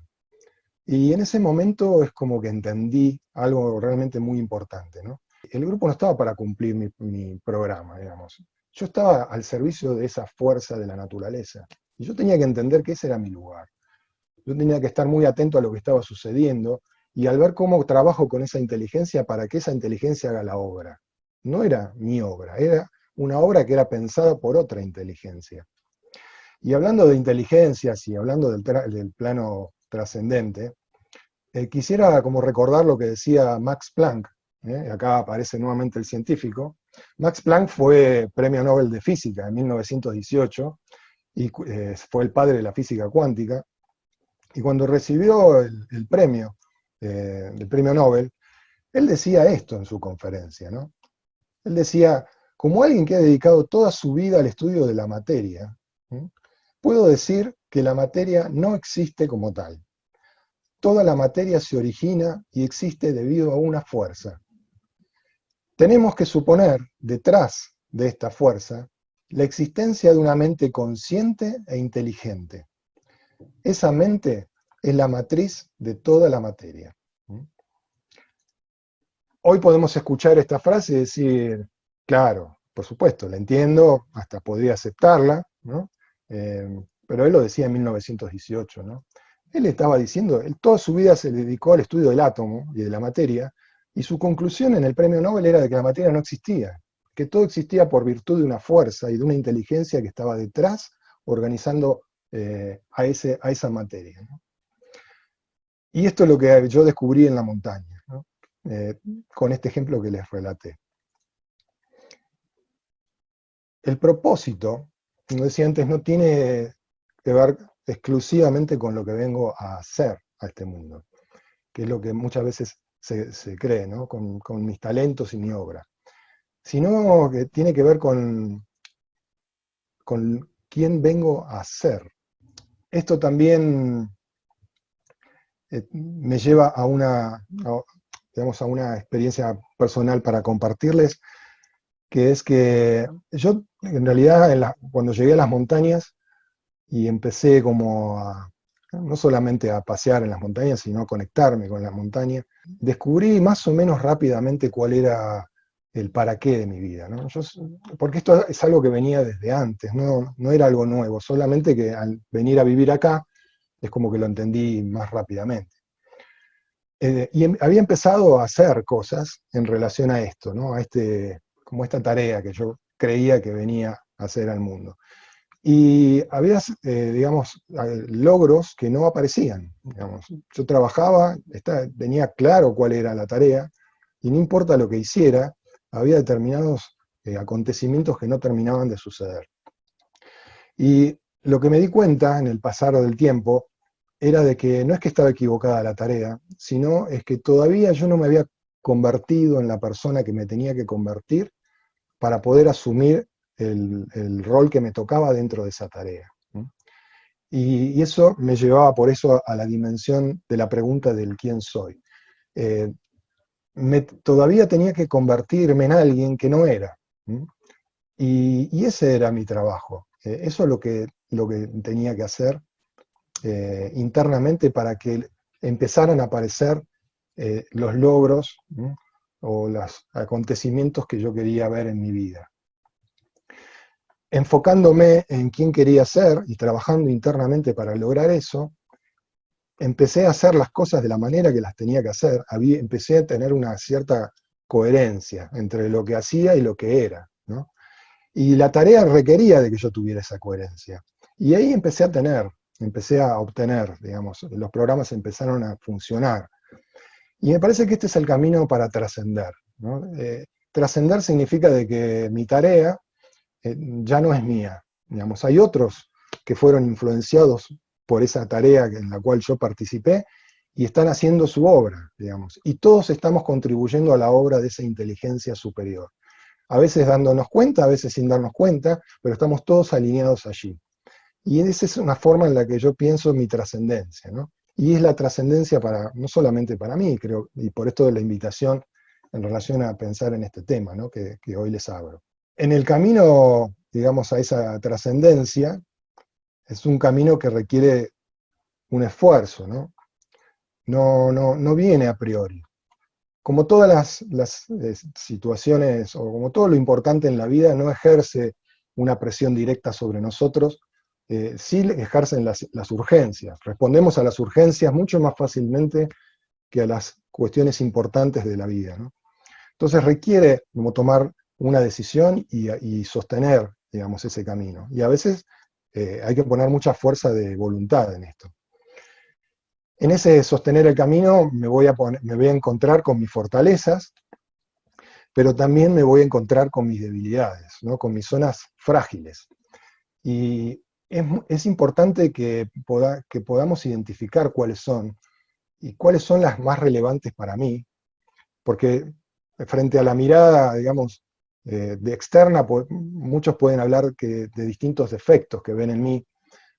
Y en ese momento es como que entendí algo realmente muy importante, ¿no? El grupo no estaba para cumplir mi programa, digamos. Yo estaba al servicio de esa fuerza de la naturaleza. Y yo tenía que entender que ese era mi lugar. Yo tenía que estar muy atento a lo que estaba sucediendo y al ver cómo trabajo con esa inteligencia para que esa inteligencia haga la obra. No era mi obra, era una obra que era pensada por otra inteligencia. Y hablando de inteligencias y hablando del plano trascendente, quisiera como recordar lo que decía Max Planck, acá aparece nuevamente el científico. Max Planck fue premio Nobel de Física en 1918 y fue el padre de la física cuántica. Y cuando recibió el premio Nobel, él decía esto en su conferencia, ¿no? Él decía, como alguien que ha dedicado toda su vida al estudio de la materia, puedo decir que la materia no existe como tal. Toda la materia se origina y existe debido a una fuerza. Tenemos que suponer, detrás de esta fuerza, la existencia de una mente consciente e inteligente. Esa mente es la matriz de toda la materia. Hoy podemos escuchar esta frase y decir, claro, por supuesto, la entiendo, hasta podría aceptarla, ¿no? Pero él lo decía en 1918, ¿no? Él estaba diciendo, él toda su vida se dedicó al estudio del átomo y de la materia, y su conclusión en el premio Nobel era de que la materia no existía, que todo existía por virtud de una fuerza y de una inteligencia que estaba detrás organizando a esa materia, ¿no? Y esto es lo que yo descubrí en la montaña, ¿no? con este ejemplo que les relaté. El propósito, como decía antes, no tiene que ver exclusivamente con lo que vengo a hacer a este mundo, que es lo que muchas veces se cree, ¿no? Con mis talentos y mi obra, sino que tiene que ver con quién vengo a ser. Esto también me lleva digamos, a una experiencia personal para compartirles, que es que yo, en realidad, cuando llegué a las montañas y empecé no solamente a pasear en las montañas, sino a conectarme con las montañas, descubrí más o menos rápidamente cuál era el para qué de mi vida, ¿no? Porque esto es algo que venía desde antes, no era algo nuevo, solamente que al venir a vivir acá es como que lo entendí más rápidamente. Había empezado a hacer cosas en relación a esto, ¿no? Como esta tarea que yo creía que venía a hacer al mundo. Y había, digamos, logros que no aparecían. Digamos. Yo trabajaba, tenía claro cuál era la tarea, y no importa lo que hiciera, había determinados acontecimientos que no terminaban de suceder. Y lo que me di cuenta en el pasar del tiempo era de que no es que estaba equivocada la tarea, sino es que todavía yo no me había convertido en la persona que me tenía que convertir para poder asumir el rol que me tocaba dentro de esa tarea. Y eso me llevaba por eso a la dimensión de la pregunta del quién soy. Todavía tenía que convertirme en alguien que no era. Y ese era mi trabajo. Eso es lo que tenía que hacer internamente para que empezaran a aparecer los logros o los acontecimientos que yo quería ver en mi vida. Enfocándome en quién quería ser y trabajando internamente para lograr eso, empecé a hacer las cosas de la manera que las tenía que hacer. Empecé a tener una cierta coherencia entre lo que hacía y lo que era, ¿no? Y la tarea requería de que yo tuviera esa coherencia. Y ahí empecé a obtener, digamos, los programas empezaron a funcionar. Y me parece que este es el camino para trascender, ¿no? Trascender significa de que mi tarea ya no es mía. Digamos, hay otros que fueron influenciados por esa tarea en la cual yo participé y están haciendo su obra, digamos. Y todos estamos contribuyendo a la obra de esa inteligencia superior. A veces dándonos cuenta, a veces sin darnos cuenta, pero estamos todos alineados allí. Y esa es una forma en la que yo pienso mi trascendencia, ¿no? Y es la trascendencia no solamente para mí, creo, y por esto de la invitación en relación a pensar en este tema, ¿no? que hoy les abro. En el camino, digamos, a esa trascendencia, es un camino que requiere un esfuerzo, ¿no? No viene a priori. Como todas las situaciones, o como todo lo importante en la vida, no ejerce una presión directa sobre nosotros, sí ejercen las urgencias. Respondemos a las urgencias mucho más fácilmente que a las cuestiones importantes de la vida, ¿no? Entonces requiere como tomar una decisión y sostener, digamos, ese camino. Y a veces hay que poner mucha fuerza de voluntad en esto. En ese sostener el camino me voy a encontrar con mis fortalezas, pero también me voy a encontrar con mis debilidades, ¿no? Con mis zonas frágiles. Y es importante que podamos identificar cuáles son, y cuáles son las más relevantes para mí, porque frente a la mirada, digamos, de externa, muchos pueden hablar de distintos defectos que ven en mí,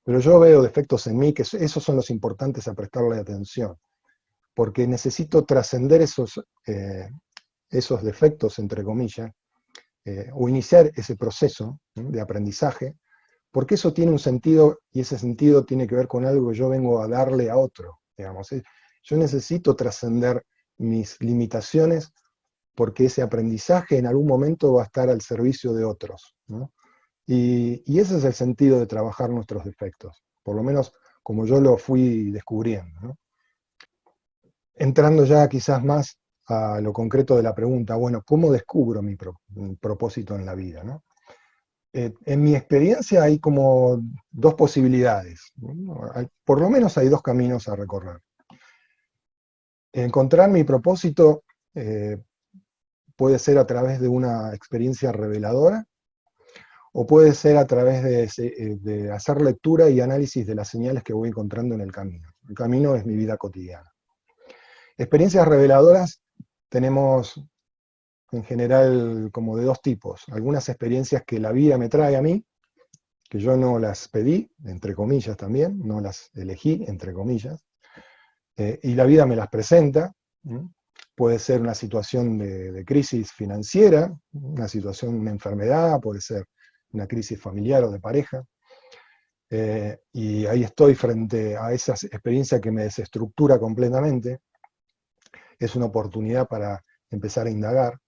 pero yo veo defectos en mí, que esos son los importantes a prestarle atención, porque necesito trascender esos defectos, entre comillas, o iniciar ese proceso de aprendizaje, porque eso tiene un sentido, y ese sentido tiene que ver con algo que yo vengo a darle a otro, digamos. Yo necesito trascender mis limitaciones porque ese aprendizaje en algún momento va a estar al servicio de otros, ¿no? Y ese es el sentido de trabajar nuestros defectos, por lo menos como yo lo fui descubriendo, ¿no? Entrando ya quizás más a lo concreto de la pregunta, bueno, ¿cómo descubro mi propósito en la vida, ¿no? En mi experiencia hay como dos posibilidades, ¿no? Por lo menos hay dos caminos a recorrer. Encontrar mi propósito puede ser a través de una experiencia reveladora, o puede ser a través de hacer lectura y análisis de las señales que voy encontrando en el camino. El camino es mi vida cotidiana. Experiencias reveladoras tenemos en general como de dos tipos. Algunas experiencias que la vida me trae a mí, que yo no las pedí, entre comillas también, no las elegí, entre comillas, y la vida me las presenta. Puede ser una situación de crisis financiera, una situación, una enfermedad, puede ser una crisis familiar o de pareja. Y ahí estoy frente a esa experiencia que me desestructura completamente. Es una oportunidad para empezar a indagar.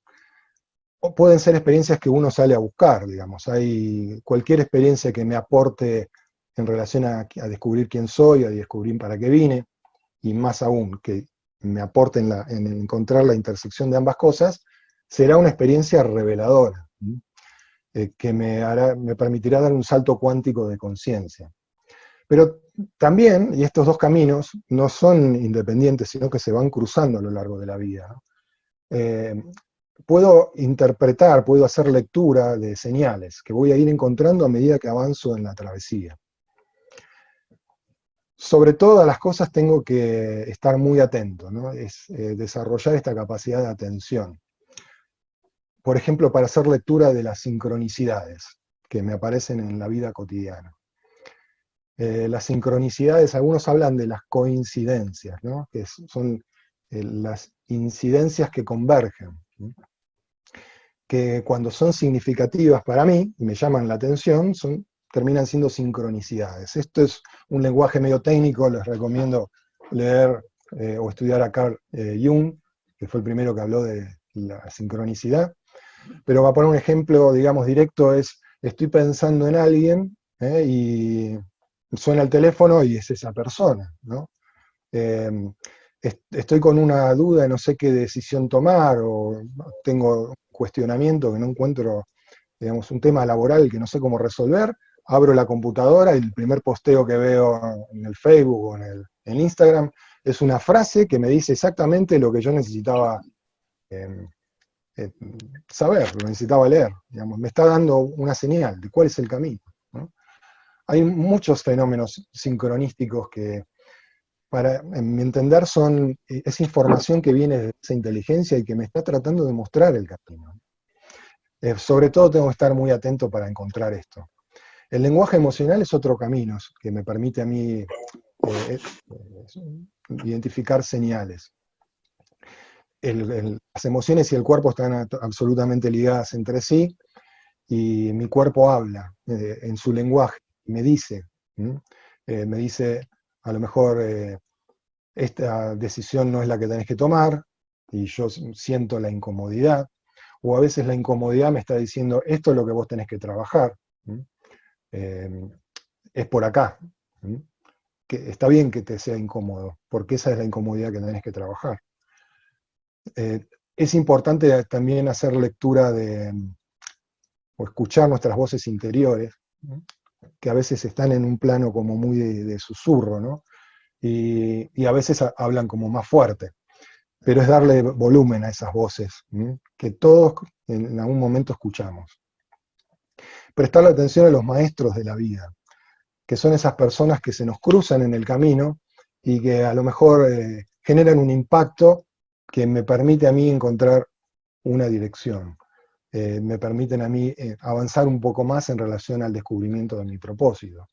O pueden ser experiencias que uno sale a buscar, digamos. Hay cualquier experiencia que me aporte en relación a descubrir quién soy, a descubrir para qué vine, y más aún, que me aporte en encontrar la intersección de ambas cosas, será una experiencia reveladora, que me permitirá dar un salto cuántico de conciencia. Pero también, y estos dos caminos no son independientes, sino que se van cruzando a lo largo de la vida, ¿no? Puedo interpretar, puedo hacer lectura de señales que voy a ir encontrando a medida que avanzo en la travesía. Sobre todas las cosas tengo que estar muy atento, ¿no? Es desarrollar esta capacidad de atención. Por ejemplo, para hacer lectura de las sincronicidades que me aparecen en la vida cotidiana. Las sincronicidades, algunos hablan de las coincidencias, ¿no? Que son las incidencias que convergen, ¿no? Que cuando son significativas para mí y me llaman la atención, terminan siendo sincronicidades. Esto es un lenguaje medio técnico, les recomiendo leer o estudiar a Carl Jung, que fue el primero que habló de la sincronicidad. Pero va a poner un ejemplo, digamos, directo, estoy pensando en alguien y suena el teléfono y es esa persona, ¿no? Estoy con una duda, no sé qué decisión tomar, o tengo un cuestionamiento que no encuentro, digamos, un tema laboral que no sé cómo resolver, abro la computadora y el primer posteo que veo en el Facebook o en Instagram es una frase que me dice exactamente lo que yo necesitaba saber, lo necesitaba leer, digamos, me está dando una señal de cuál es el camino, ¿no? Hay muchos fenómenos sincronísticos que, en mi entender, es información que viene de esa inteligencia y que me está tratando de mostrar el camino. Sobre todo tengo que estar muy atento para encontrar esto. El lenguaje emocional es otro camino que me permite a mí identificar señales. Las emociones y el cuerpo están absolutamente ligadas entre sí, y mi cuerpo habla en su lenguaje, me dice a lo mejor esta decisión no es la que tenés que tomar, y yo siento la incomodidad, o a veces la incomodidad me está diciendo, esto es lo que vos tenés que trabajar, es por acá, que está bien que te sea incómodo, porque esa es la incomodidad que tenés que trabajar. Es importante también hacer lectura o escuchar nuestras voces interiores, que a veces están en un plano como muy de susurro, ¿no? Y a veces hablan como más fuerte, pero es darle volumen a esas voces, que todos en algún momento escuchamos. Prestarle atención a los maestros de la vida, que son esas personas que se nos cruzan en el camino y que a lo mejor generan un impacto que me permite a mí encontrar una dirección. Me permiten a mí avanzar un poco más en relación al descubrimiento de mi propósito.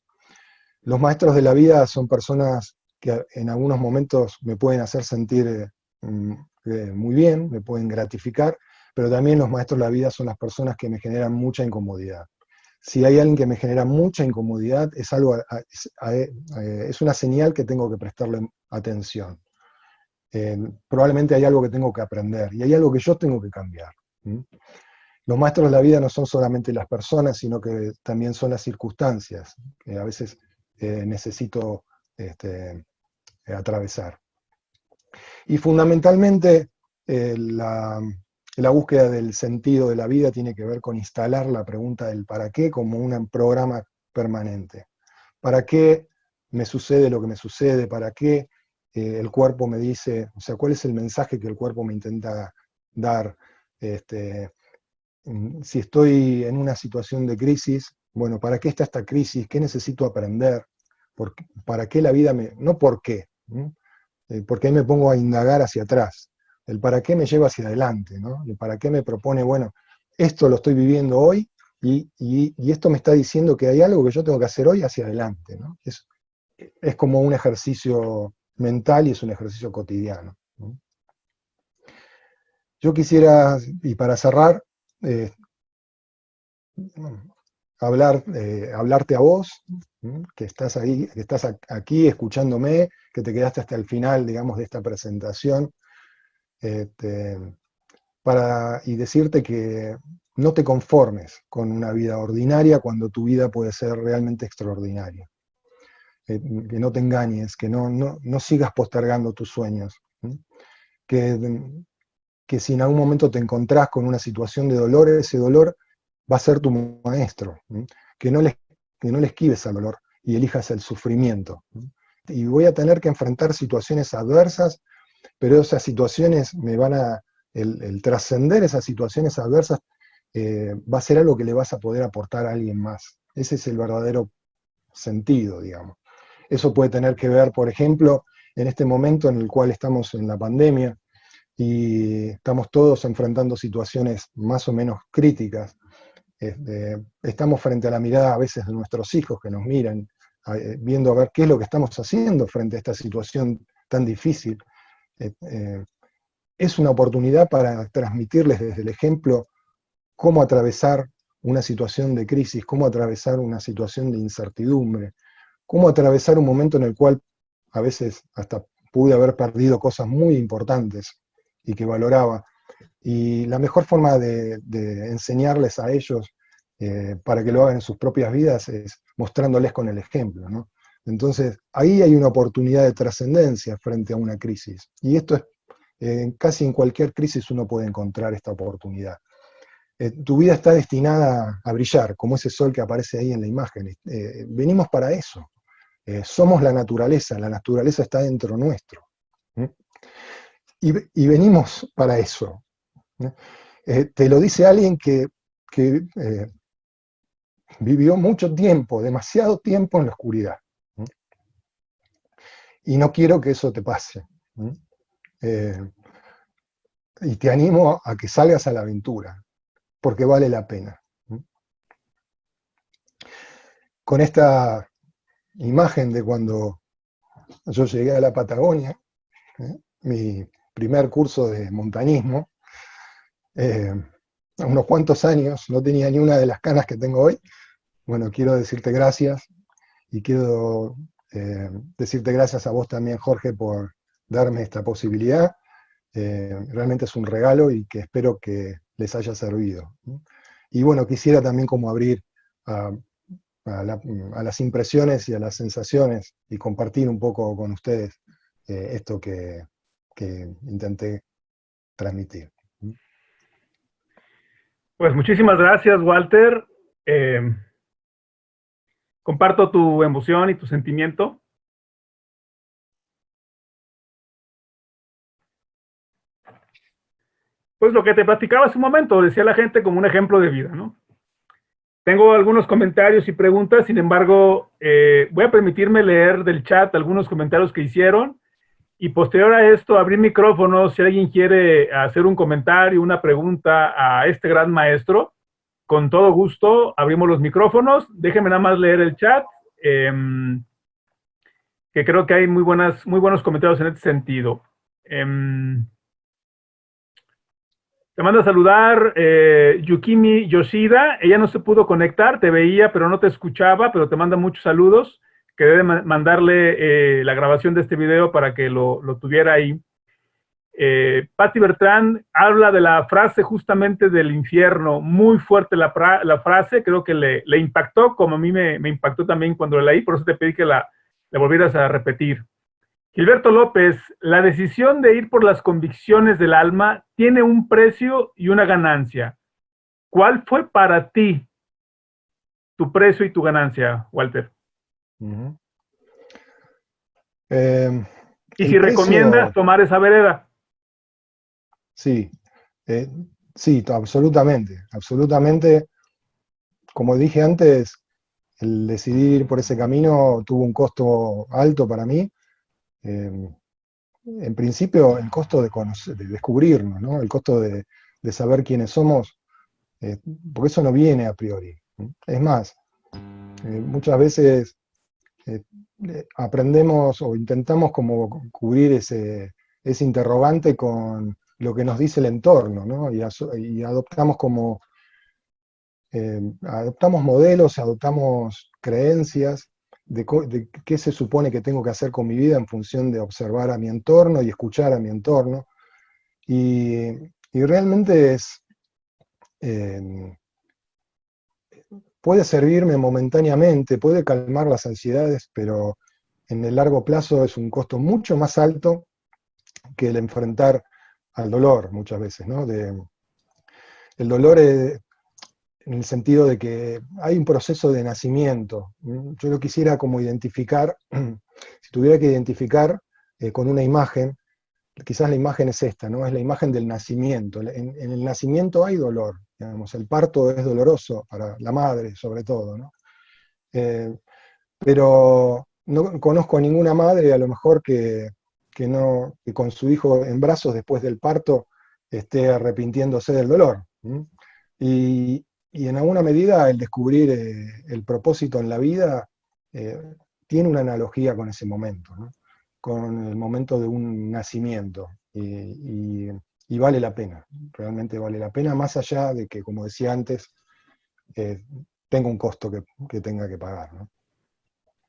Los maestros de la vida son personas que en algunos momentos me pueden hacer sentir muy bien, me pueden gratificar, pero también los maestros de la vida son las personas que me generan mucha incomodidad. Si hay alguien que me genera mucha incomodidad, es una señal que tengo que prestarle atención. Probablemente hay algo que tengo que aprender y hay algo que yo tengo que cambiar. Los maestros de la vida no son solamente las personas, sino que también son las circunstancias que a veces necesito atravesar. Y fundamentalmente la búsqueda del sentido de la vida tiene que ver con instalar la pregunta del para qué como un programa permanente. ¿Para qué me sucede lo que me sucede? ¿Para qué el cuerpo me dice, o sea, cuál es el mensaje que el cuerpo me intenta dar. Si estoy en una situación de crisis, bueno, ¿para qué está esta crisis? ¿Qué necesito aprender? ¿Para qué la vida me...? No por qué, ¿no? Porque ahí me pongo a indagar hacia atrás. El para qué me lleva hacia adelante, ¿no? El para qué me propone, bueno, esto lo estoy viviendo hoy y esto me está diciendo que hay algo que yo tengo que hacer hoy hacia adelante, ¿no? Es como un ejercicio mental y es un ejercicio cotidiano, ¿no? Yo quisiera, y para cerrar, eh, hablarte a vos, que estás ahí, que estás aquí escuchándome, que te quedaste hasta el final, digamos, de esta presentación, este, y decirte que no te conformes con una vida ordinaria cuando tu vida puede ser realmente extraordinaria. Que no te engañes, que no sigas postergando tus sueños. Que, que si en algún momento te encontrás con una situación de dolor, ese dolor va a ser tu maestro. Que no le esquives al dolor y elijas el sufrimiento. Y voy a tener que enfrentar situaciones adversas, pero esas situaciones me van a... El trascender esas situaciones adversas va a ser algo que le vas a poder aportar a alguien más. Ese es el verdadero sentido, digamos. Eso puede tener que ver, por ejemplo, en este momento en el cual estamos en la pandemia y estamos todos enfrentando situaciones más o menos críticas. Estamos frente a la mirada a veces de nuestros hijos que nos miran, viendo a ver qué es lo que estamos haciendo frente a esta situación tan difícil. Es una oportunidad para transmitirles desde el ejemplo cómo atravesar una situación de crisis, cómo atravesar una situación de incertidumbre, cómo atravesar un momento en el cual a veces hasta pude haber perdido cosas muy importantes y que valoraba. Y la mejor forma de enseñarles a ellos para que lo hagan en sus propias vidas es mostrándoles con el ejemplo, ¿no? Entonces, ahí hay una oportunidad de trascendencia frente a una crisis. Y esto es, casi en cualquier crisis uno puede encontrar esta oportunidad. Tu vida está destinada a brillar, como ese sol que aparece ahí en la imagen. Venimos para eso. Somos la naturaleza está dentro nuestro. Y venimos para eso. Te lo dice alguien que vivió mucho tiempo, demasiado tiempo en la oscuridad. Y no quiero que eso te pase. Y te animo a que salgas a la aventura, porque vale la pena. Con esta imagen de cuando yo llegué a la Patagonia, mi primer curso de montañismo, a unos cuantos años, no tenía ni una de las canas que tengo hoy. Bueno, quiero decirte gracias y quiero decirte gracias a vos también, Jorge, por darme esta posibilidad. Realmente es un regalo y que espero que les haya servido. Y bueno, quisiera también como abrir a, a las impresiones y a las sensaciones y compartir un poco con ustedes esto que intenté transmitir. Pues muchísimas gracias, Walter. Comparto tu emoción y tu sentimiento. Pues lo que te platicaba hace un momento, decía la gente como un ejemplo de vida, ¿no? Tengo algunos comentarios y preguntas, sin embargo, voy a permitirme leer del chat algunos comentarios que hicieron y posterior a esto abrir micrófonos si alguien quiere hacer un comentario, una pregunta a este gran maestro. Con todo gusto abrimos los micrófonos. Déjenme nada más leer el chat, que creo que hay muy buenos comentarios en este sentido. Te mando a saludar Yukimi Yoshida. Ella no se pudo conectar, te veía, pero no te escuchaba, pero te manda muchos saludos. Quedé de mandarle la grabación de este video para que lo tuviera ahí. Patti Bertrand habla de la frase justamente del infierno. Muy fuerte la frase, creo que le impactó, como a mí me impactó también cuando la leí, por eso te pedí que la volvieras a repetir. Gilberto López, la decisión de ir por las convicciones del alma tiene un precio y una ganancia. ¿Cuál fue para ti tu precio y tu ganancia, Walter? Y si recomiendas tomar esa vereda. Sí, sí, absolutamente, absolutamente. Como dije antes, el decidir por ese camino tuvo un costo alto para mí. En principio, el costo de, de descubrirnos, ¿no? El costo de saber quiénes somos, porque eso no viene a priori. Es más, muchas veces eh, aprendemos o intentamos como cubrir ese interrogante con lo que nos dice el entorno, ¿no? Y adoptamos como adoptamos modelos, adoptamos creencias de qué se supone que tengo que hacer con mi vida en función de observar a mi entorno y escuchar a mi entorno. Y, y realmente eh, puede servirme momentáneamente, puede calmar las ansiedades, pero en el largo plazo es un costo mucho más alto que el enfrentar al dolor muchas veces, ¿no? El dolor en el sentido de que hay un proceso de nacimiento. Yo lo quisiera como identificar, si tuviera que identificar con una imagen, quizás la imagen es esta, ¿no? Es la imagen del nacimiento. En el nacimiento hay dolor, digamos, el parto es doloroso para la madre, sobre todo, ¿no? Pero no conozco a ninguna madre, a lo mejor que con su hijo en brazos después del parto esté arrepintiéndose del dolor. Y, y en alguna medida el descubrir el propósito en la vida eh, tiene una analogía con ese momento, ¿no? Con el momento de un nacimiento. Y vale la pena, realmente vale la pena, más allá de que, como decía antes, tenga un costo que tenga que pagar, ¿no?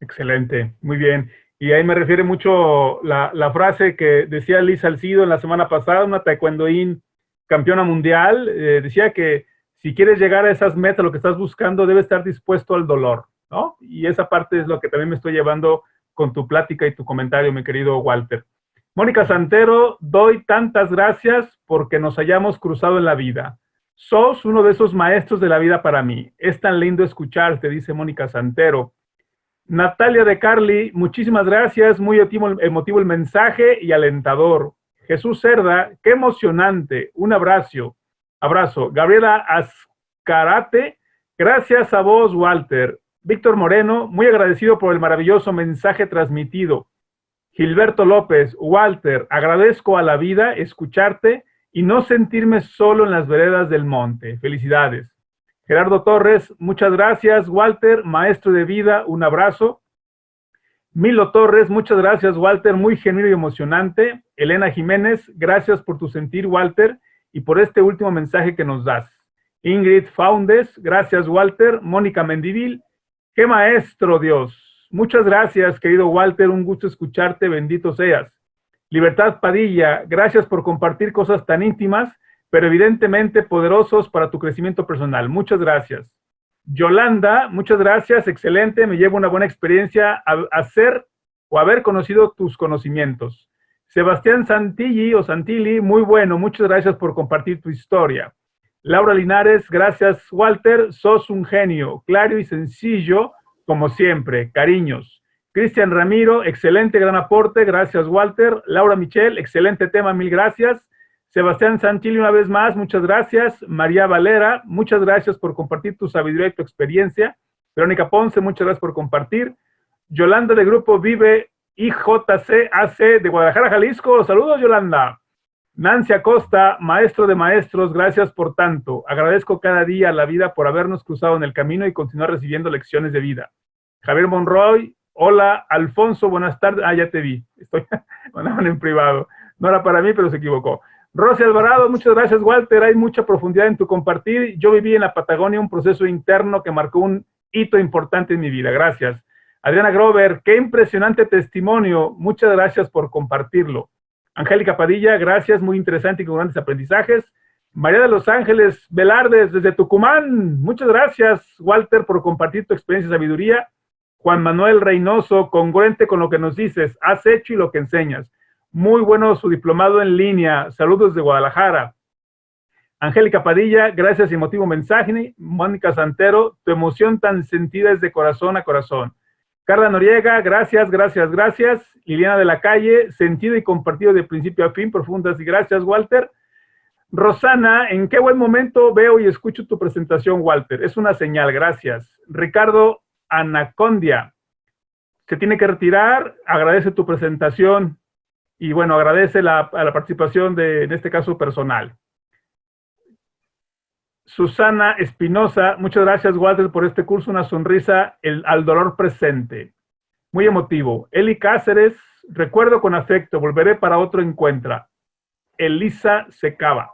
Excelente, muy bien. Y ahí me refiere mucho la frase que decía Liz Salcido en la semana pasada, una taekwondoín campeona mundial, decía que si quieres llegar a esas metas, lo que estás buscando, debe estar dispuesto al dolor, ¿no? Y esa parte es lo que también me estoy llevando con tu plática y tu comentario, mi querido Walter. Mónica Santero, doy tantas gracias porque nos hayamos cruzado en la vida. Sos uno de esos maestros de la vida para mí. Es tan lindo escucharte, dice Mónica Santero. Natalia de Carly, muchísimas gracias, muy emotivo el mensaje y alentador. Jesús Cerda, qué emocionante, un abrazo. Abrazo. Gabriela Azcarate, gracias a vos, Walter. Víctor Moreno, muy agradecido por el maravilloso mensaje transmitido. Gilberto López, Walter, agradezco a la vida escucharte y no sentirme solo en las veredas del monte. Felicidades. Gerardo Torres, muchas gracias, Walter, maestro de vida, un abrazo. Milo Torres, muchas gracias, Walter, muy genuino y emocionante. Elena Jiménez, gracias por tu sentir, Walter, y por este último mensaje que nos das. Ingrid Faundes, gracias, Walter. Mónica Mendivil, qué maestro, Dios. Muchas gracias, querido Walter, un gusto escucharte, bendito seas. Libertad Padilla, gracias por compartir cosas tan íntimas, pero evidentemente poderosos para tu crecimiento personal. Muchas gracias. Yolanda, muchas gracias, excelente, me llevo una buena experiencia a hacer o haber conocido tus conocimientos. Sebastián Santilli o Santilli, muy bueno, muchas gracias por compartir tu historia. Laura Linares, gracias, Walter, sos un genio, claro y sencillo, como siempre, cariños. Cristian Ramiro, excelente, gran aporte, gracias, Walter. Laura Michel, excelente tema, mil gracias. Sebastián Santilli, una vez más, muchas gracias. María Valera, muchas gracias por compartir tu sabiduría y tu experiencia. Verónica Ponce, muchas gracias por compartir. Yolanda de Grupo Vive IJCAC de Guadalajara, Jalisco. Saludos, Yolanda. Nancy Acosta, maestro de maestros, gracias por tanto. Agradezco cada día a la vida por habernos cruzado en el camino y continuar recibiendo lecciones de vida. Javier Monroy, hola. Alfonso, buenas tardes. Ah, ya te vi. Mandaban en privado. No era para mí, pero se equivocó. Rosy Alvarado, muchas gracias, Walter. Hay mucha profundidad en tu compartir. Yo viví en la Patagonia un proceso interno que marcó un hito importante en mi vida. Gracias. Adriana Grover, qué impresionante testimonio. Muchas gracias por compartirlo. Angélica Padilla, gracias, muy interesante y con grandes aprendizajes. María de los Ángeles Velardes, desde Tucumán, muchas gracias, Walter, por compartir tu experiencia y sabiduría. Juan Manuel Reynoso, congruente con lo que nos dices, has hecho y lo que enseñas. Muy bueno su diplomado en línea. Saludos de Guadalajara. Angélica Padilla, gracias y emotivo mensaje. Mónica Santero, tu emoción tan sentida es de corazón a corazón. Carla Noriega, gracias, gracias, gracias. Liliana de la Calle, sentido y compartido de principio a fin, profundas y gracias, Walter. Rosana, en qué buen momento veo y escucho tu presentación, Walter. Es una señal, gracias. Ricardo Anacondia, se tiene que retirar, agradece tu presentación y bueno, agradece a la participación de, en este caso, personal. Susana Espinosa, muchas gracias, Walter, por este curso, una sonrisa al dolor presente. Muy emotivo. Eli Cáceres, recuerdo con afecto, volveré para otro encuentro. Elisa Secaba.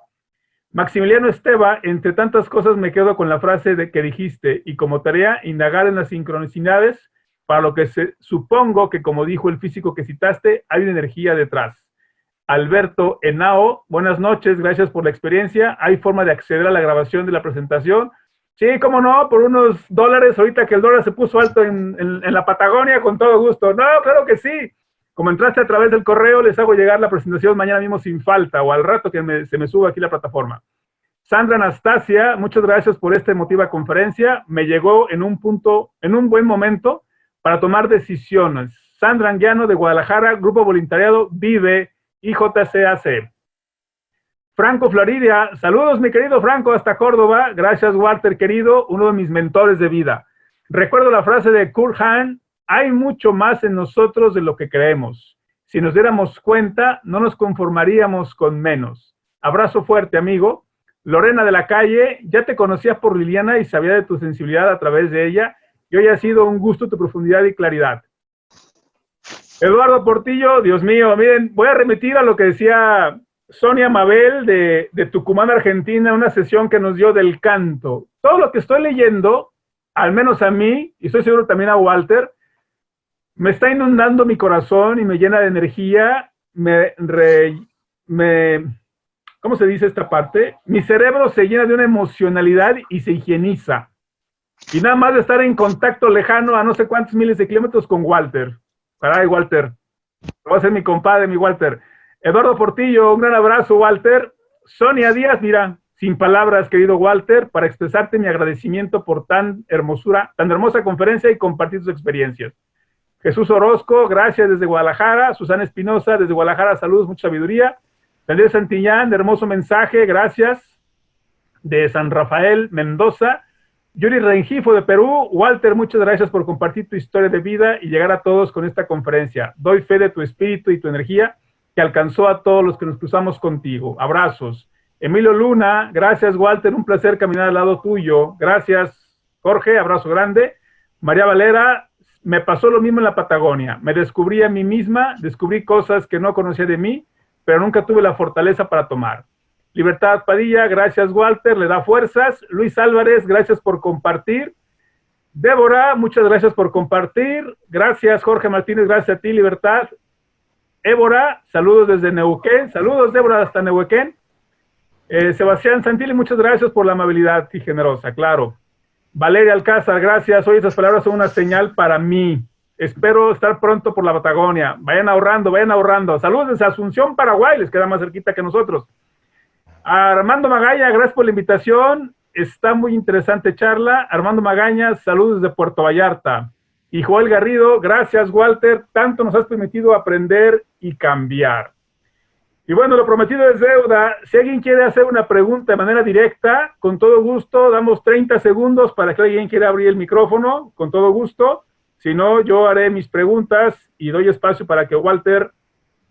Maximiliano Esteva, entre tantas cosas me quedo con la frase de que dijiste, y como tarea, indagar en las sincronicidades, para lo que supongo que, como dijo el físico que citaste, hay una energía detrás. Alberto Henao, buenas noches, gracias por la experiencia. ¿Hay forma de acceder a la grabación de la presentación? Sí, cómo no, por unos $, ahorita que el dólar se puso alto en la Patagonia, con todo gusto. No, claro que sí. Como entraste a través del correo, les hago llegar la presentación mañana mismo sin falta, o al rato que se me suba aquí la plataforma. Sandra Anastasia, muchas gracias por esta emotiva conferencia. Me llegó en un buen momento para tomar decisiones. Sandra Anguiano de Guadalajara, Grupo Voluntariado Vive, IJCAC. Franco Floridia, saludos mi querido Franco hasta Córdoba, gracias Walter querido, uno de mis mentores de vida. Recuerdo la frase de Kurt Hahn, hay mucho más en nosotros de lo que creemos. Si nos diéramos cuenta, no nos conformaríamos con menos. Abrazo fuerte amigo. Lorena de la Calle, ya te conocías por Liliana y sabía de tu sensibilidad a través de ella, y hoy ha sido un gusto tu profundidad y claridad. Eduardo Portillo, Dios mío, miren, voy a remitir a lo que decía Sonia Mabel de Tucumán, Argentina, una sesión que nos dio del canto. Todo lo que estoy leyendo, al menos a mí, y estoy seguro también a Walter, me está inundando mi corazón y me llena de energía, ¿cómo se dice esta parte? Mi cerebro se llena de una emocionalidad y se higieniza. Y nada más de estar en contacto lejano a no sé cuántos miles de kilómetros con Walter. Caray, Walter. Va a ser mi compadre, mi Walter. Eduardo Portillo, un gran abrazo, Walter. Sonia Díaz, mira, sin palabras, querido Walter, para expresarte mi agradecimiento por tan hermosa conferencia y compartir tus experiencias. Jesús Orozco, gracias desde Guadalajara. Susana Espinosa, desde Guadalajara, saludos, mucha sabiduría. Daniel Santillán, hermoso mensaje, gracias. De San Rafael, Mendoza. Yuri Rengifo de Perú. Walter, muchas gracias por compartir tu historia de vida y llegar a todos con esta conferencia. Doy fe de tu espíritu y tu energía que alcanzó a todos los que nos cruzamos contigo. Abrazos. Emilio Luna, gracias Walter, un placer caminar al lado tuyo. Gracias Jorge, abrazo grande. María Valera, me pasó lo mismo en la Patagonia. Me descubrí a mí misma, descubrí cosas que no conocía de mí, pero nunca tuve la fortaleza para tomar. Libertad Padilla, gracias Walter, le da fuerzas. Luis Álvarez, gracias por compartir. Débora, muchas gracias por compartir. Gracias Jorge Martínez, gracias a ti, Libertad. Ébora, saludos desde Neuquén. Saludos Débora hasta Neuquén. Sebastián Santilli, muchas gracias por la amabilidad y generosa, claro. Valeria Alcázar, gracias. Hoy esas palabras son una señal para mí. Espero estar pronto por la Patagonia. Vayan ahorrando, vayan ahorrando. Saludos desde Asunción, Paraguay, les queda más cerquita que nosotros. Armando Magaña, gracias por la invitación. Está muy interesante charla. Armando Magaña, saludos desde Puerto Vallarta. Y Joel Garrido, gracias Walter, tanto nos has permitido aprender y cambiar. Y bueno, lo prometido es deuda. Si alguien quiere hacer una pregunta de manera directa, con todo gusto, damos 30 segundos para que alguien quiera abrir el micrófono, con todo gusto. Si no, yo haré mis preguntas y doy espacio para que Walter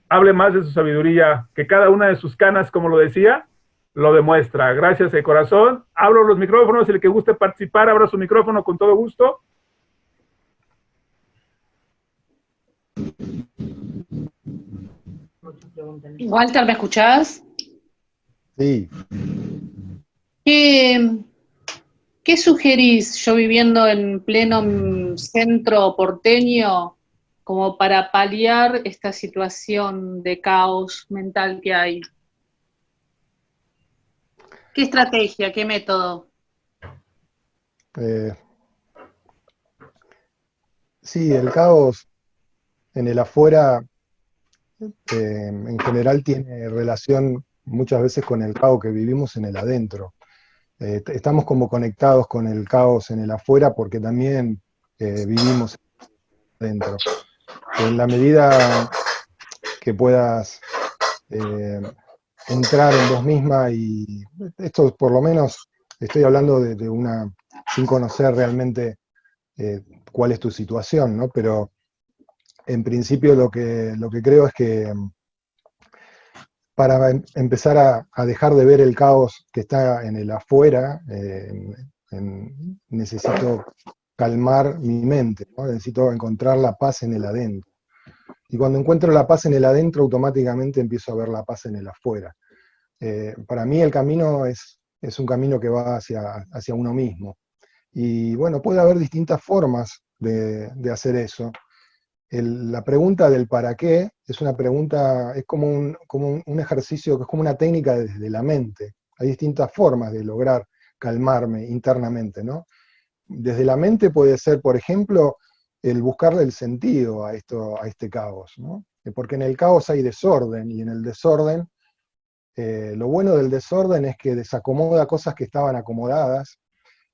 hable más de su sabiduría, que cada una de sus canas, como lo decía, lo demuestra. Gracias de corazón. Abro los micrófonos, el que guste participar, abra su micrófono con todo gusto. Walter, ¿me escuchás? Sí. ¿Qué sugerís yo viviendo en pleno centro porteño como para paliar esta situación de caos mental que hay? ¿Qué estrategia, qué método? Sí, el caos en el afuera en general tiene relación muchas veces con el caos que vivimos en el adentro. Estamos como conectados con el caos en el afuera porque también vivimos adentro. En la medida que puedas entrar en vos misma, y esto por lo menos estoy hablando de una, sin conocer realmente cuál es tu situación, ¿no? Pero en principio lo que creo es que para empezar a dejar de ver el caos que está en el afuera, necesito calmar mi mente, ¿no? Necesito encontrar la paz en el adentro. Y cuando encuentro la paz en el adentro, automáticamente empiezo a ver la paz en el afuera. Para mí el camino es un camino que va hacia uno mismo. Y bueno, puede haber distintas formas de hacer eso. La pregunta del para qué es una pregunta, es como un ejercicio, que es como una técnica desde la mente. Hay distintas formas de lograr calmarme internamente, ¿no? Desde la mente puede ser, por ejemplo, el buscarle el sentido a este caos, ¿no? Porque en el caos hay desorden, y en el desorden, lo bueno del desorden es que desacomoda cosas que estaban acomodadas,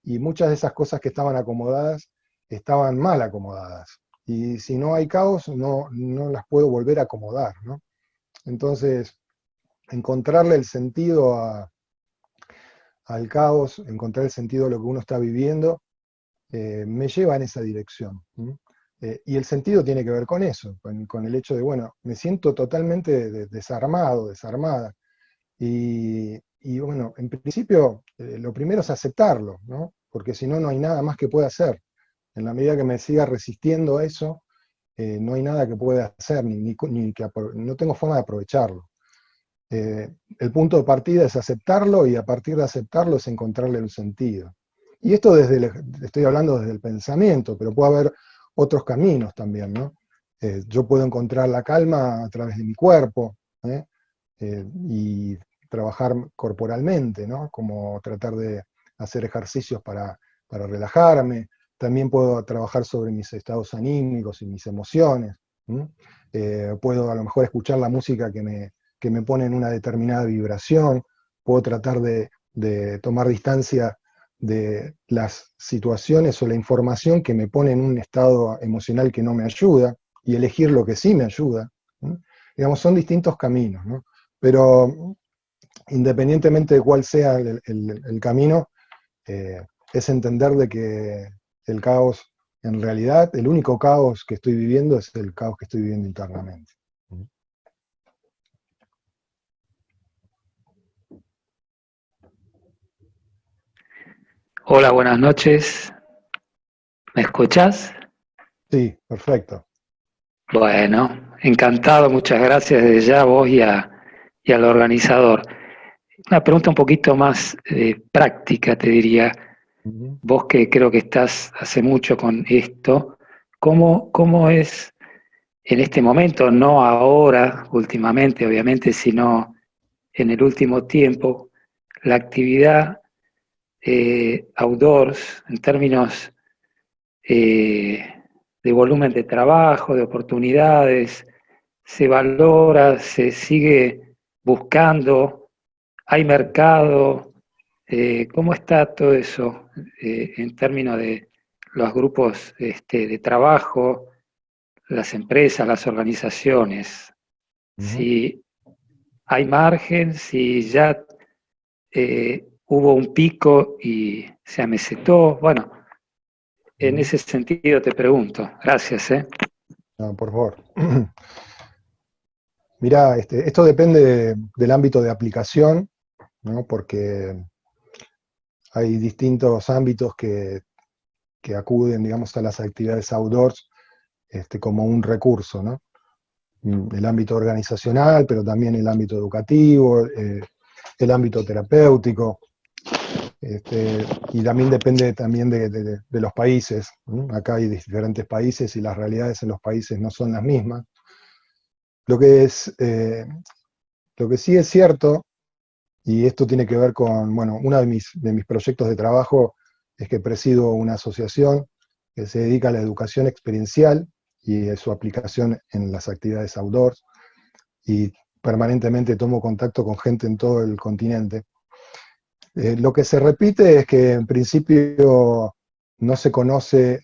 y muchas de esas cosas que estaban acomodadas estaban mal acomodadas. Y si no hay caos, no las puedo volver a acomodar, ¿no? Entonces, encontrarle el sentido al caos, encontrar el sentido a lo que uno está viviendo, me lleva en esa dirección. Y el sentido tiene que ver con eso, con el hecho de, bueno, me siento totalmente desarmado, desarmada. Y bueno, en principio, lo primero es aceptarlo, ¿no? Porque si no, no hay nada más que pueda hacer. En la medida que me siga resistiendo a eso, no hay nada que pueda hacer, no tengo forma de aprovecharlo. El punto de partida es aceptarlo, y a partir de aceptarlo es encontrarle un sentido. Y esto estoy hablando desde el pensamiento, pero puede haber otros caminos también, ¿no? Yo puedo encontrar la calma a través de mi cuerpo, y trabajar corporalmente, ¿no? Como tratar de hacer ejercicios para relajarme. También puedo trabajar sobre mis estados anímicos y mis emociones. Puedo a lo mejor escuchar la música que me pone en una determinada vibración. Puedo tratar de tomar distancia de las situaciones o la información que me pone en un estado emocional que no me ayuda, y elegir lo que sí me ayuda. Digamos, son distintos caminos, ¿no? Pero independientemente de cuál sea el camino, es entender de que el caos, en realidad, el único caos que estoy viviendo es el caos que estoy viviendo internamente. Hola, buenas noches. ¿Me escuchás? Sí, perfecto. Bueno, encantado, muchas gracias desde ya a vos y al organizador. Una pregunta un poquito más práctica, te diría. Vos que creo que estás hace mucho con esto, ¿cómo es en este momento, no ahora, últimamente, obviamente, sino en el último tiempo, la actividad outdoors en términos de volumen de trabajo, de oportunidades, se valora, se sigue buscando, hay mercado? ¿Cómo está todo eso en términos de los grupos de trabajo, las empresas, las organizaciones? Si hay margen, si ya hubo un pico y se amesetó. Bueno, en ese sentido te pregunto. Gracias. No, por favor. Mirá, esto depende del ámbito de aplicación, ¿no? Porque hay distintos ámbitos que acuden, digamos, a las actividades outdoors como un recurso, ¿no? El ámbito organizacional, pero también el ámbito educativo, el ámbito terapéutico, y también depende también de los países. Acá hay diferentes países y las realidades en los países no son las mismas. Lo que sí es cierto, y esto tiene que ver con, bueno, uno de mis proyectos de trabajo es que presido una asociación que se dedica a la educación experiencial y a su aplicación en las actividades outdoors, y permanentemente tomo contacto con gente en todo el continente. Lo que se repite es que en principio no se conoce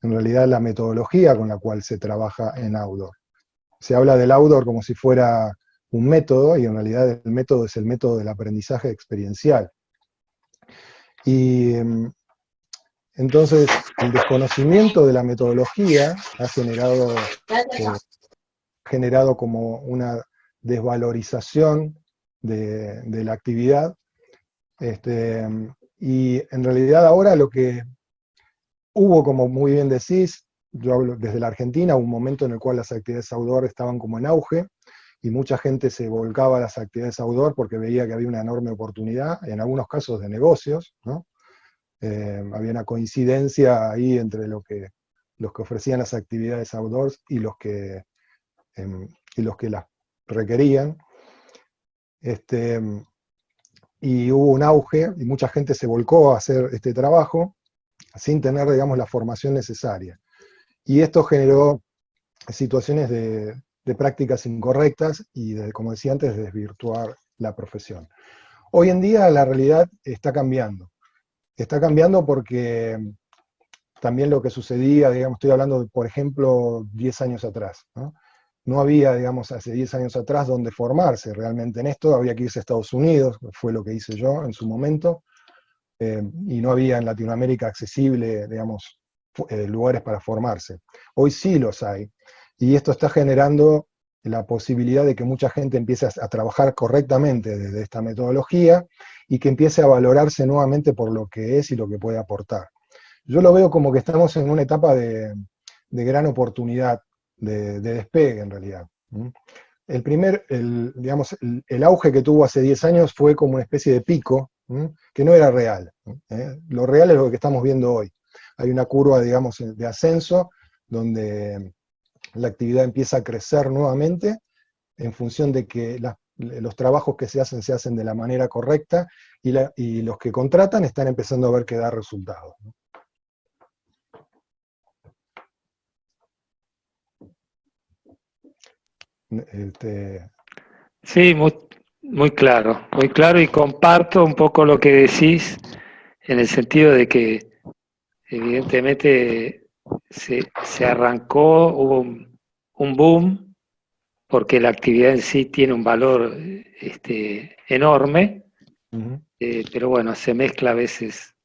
en realidad la metodología con la cual se trabaja en outdoor. Se habla del outdoor como si fuera un método, y en realidad el método es el método del aprendizaje experiencial. Y entonces el desconocimiento de la metodología ha generado como una desvalorización de la actividad. Y en realidad ahora lo que hubo, como muy bien decís, yo hablo desde la Argentina, un momento en el cual las actividades outdoor estaban como en auge, y mucha gente se volcaba a las actividades outdoor porque veía que había una enorme oportunidad, en algunos casos de negocios, ¿no? Había una coincidencia ahí entre los que ofrecían las actividades outdoors y los que las requerían. Y hubo un auge, y mucha gente se volcó a hacer este trabajo, sin tener, digamos, la formación necesaria. Y esto generó situaciones de prácticas incorrectas y, como decía antes, de desvirtuar la profesión. Hoy en día la realidad está cambiando. Está cambiando porque también lo que sucedía, digamos, estoy hablando, por ejemplo, 10 años atrás, ¿no? No había, digamos, hace 10 años atrás donde formarse realmente en esto, había que irse a Estados Unidos, fue lo que hice yo en su momento, y no había en Latinoamérica accesible, digamos, lugares para formarse. Hoy sí los hay, y esto está generando la posibilidad de que mucha gente empiece a trabajar correctamente desde esta metodología, y que empiece a valorarse nuevamente por lo que es y lo que puede aportar. Yo lo veo como que estamos en una etapa de gran oportunidad, de despegue en realidad. Digamos, el auge que tuvo hace 10 años fue como una especie de pico, que no era real. Lo real es lo que estamos viendo hoy. Hay una curva, digamos, de ascenso, donde la actividad empieza a crecer nuevamente, en función de que los trabajos que se hacen de la manera correcta, y los que contratan están empezando a ver que da resultados. Sí, muy claro, y comparto un poco lo que decís, en el sentido de que evidentemente se arrancó, hubo un boom, porque la actividad en sí tiene un valor enorme, pero bueno, se mezcla a veces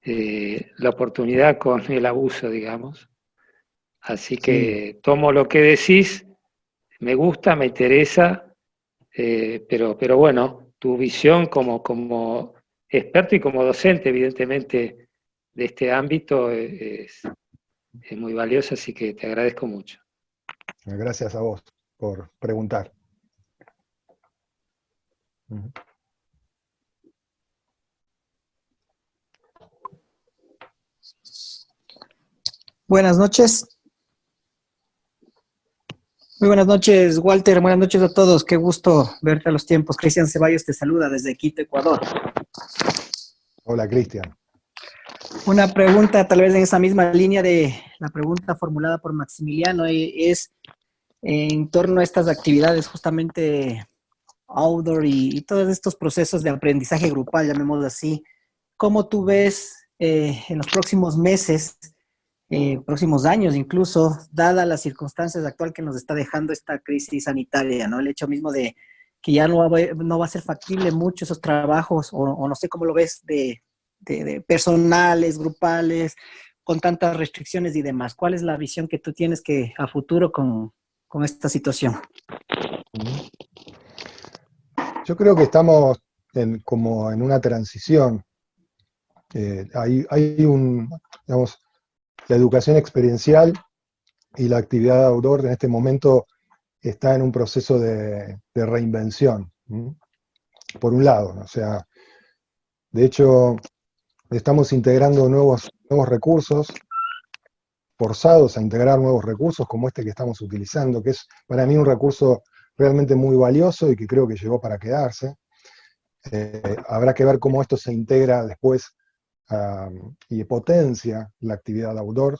la oportunidad con el abuso, digamos. Así que tomo lo que decís, me gusta, me interesa, pero bueno, tu visión como experto y como docente, evidentemente, de este ámbito es muy valiosa, así que te agradezco mucho. Gracias a vos por preguntar. Buenas noches. Muy buenas noches, Walter. Buenas noches a todos. Qué gusto verte a los tiempos. Cristian Ceballos te saluda desde Quito, Ecuador. Hola, Cristian. Una pregunta tal vez en esa misma línea de la pregunta formulada por Maximiliano, es en torno a estas actividades justamente outdoor y todos estos procesos de aprendizaje grupal, llamémoslo así. ¿Cómo tú ves en los próximos meses, próximos años incluso, dada las circunstancias actuales que nos está dejando esta crisis sanitaria, ¿no? El hecho mismo de que ya no va a ser factible mucho esos trabajos, o no sé cómo lo ves, de personales, grupales, con tantas restricciones y demás. ¿Cuál es la visión que tú tienes a futuro con esta situación? Yo creo que estamos como en una transición. Hay digamos, la educación experiencial y la actividad outdoor en este momento está en un proceso de reinvención. Por un lado, o sea, de hecho, estamos integrando nuevos recursos, forzados a integrar nuevos recursos como este que estamos utilizando, que es para mí un recurso realmente muy valioso y que creo que llegó para quedarse. Habrá que ver cómo esto se integra después y potencia la actividad outdoor.